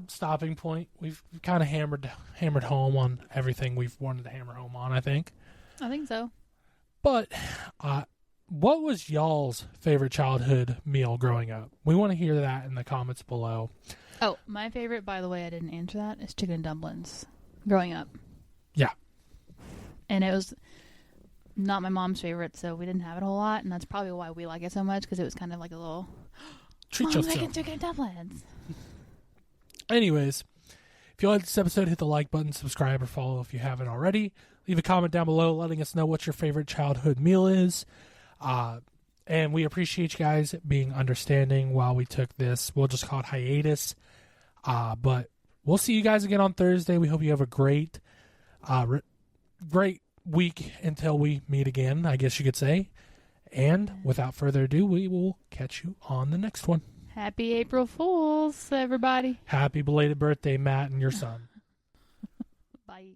stopping point. We've kind of hammered home on everything we've wanted to hammer home on, I think. I think so. But what was y'all's favorite childhood meal growing up? We want to hear that in the comments below. Oh, my favorite, by the way, I didn't answer that, is chicken dumplings growing up. Yeah. And it was not my mom's favorite, so we didn't have it a whole lot, and that's probably why we like it so much, because it was kind of like a little Treat Mom's yourself. making chicken dumplings. Anyways, if you like this episode, hit the like button, subscribe, or follow if you haven't already. Leave a comment down below letting us know what your favorite childhood meal is. And we appreciate you guys being understanding while we took this, we'll just call it hiatus. But we'll see you guys again on Thursday. We hope you have a great week until we meet again, I guess you could say. And without further ado, we will catch you on the next one. Happy April Fools, everybody. Happy belated birthday, Matt, and your son. Bye.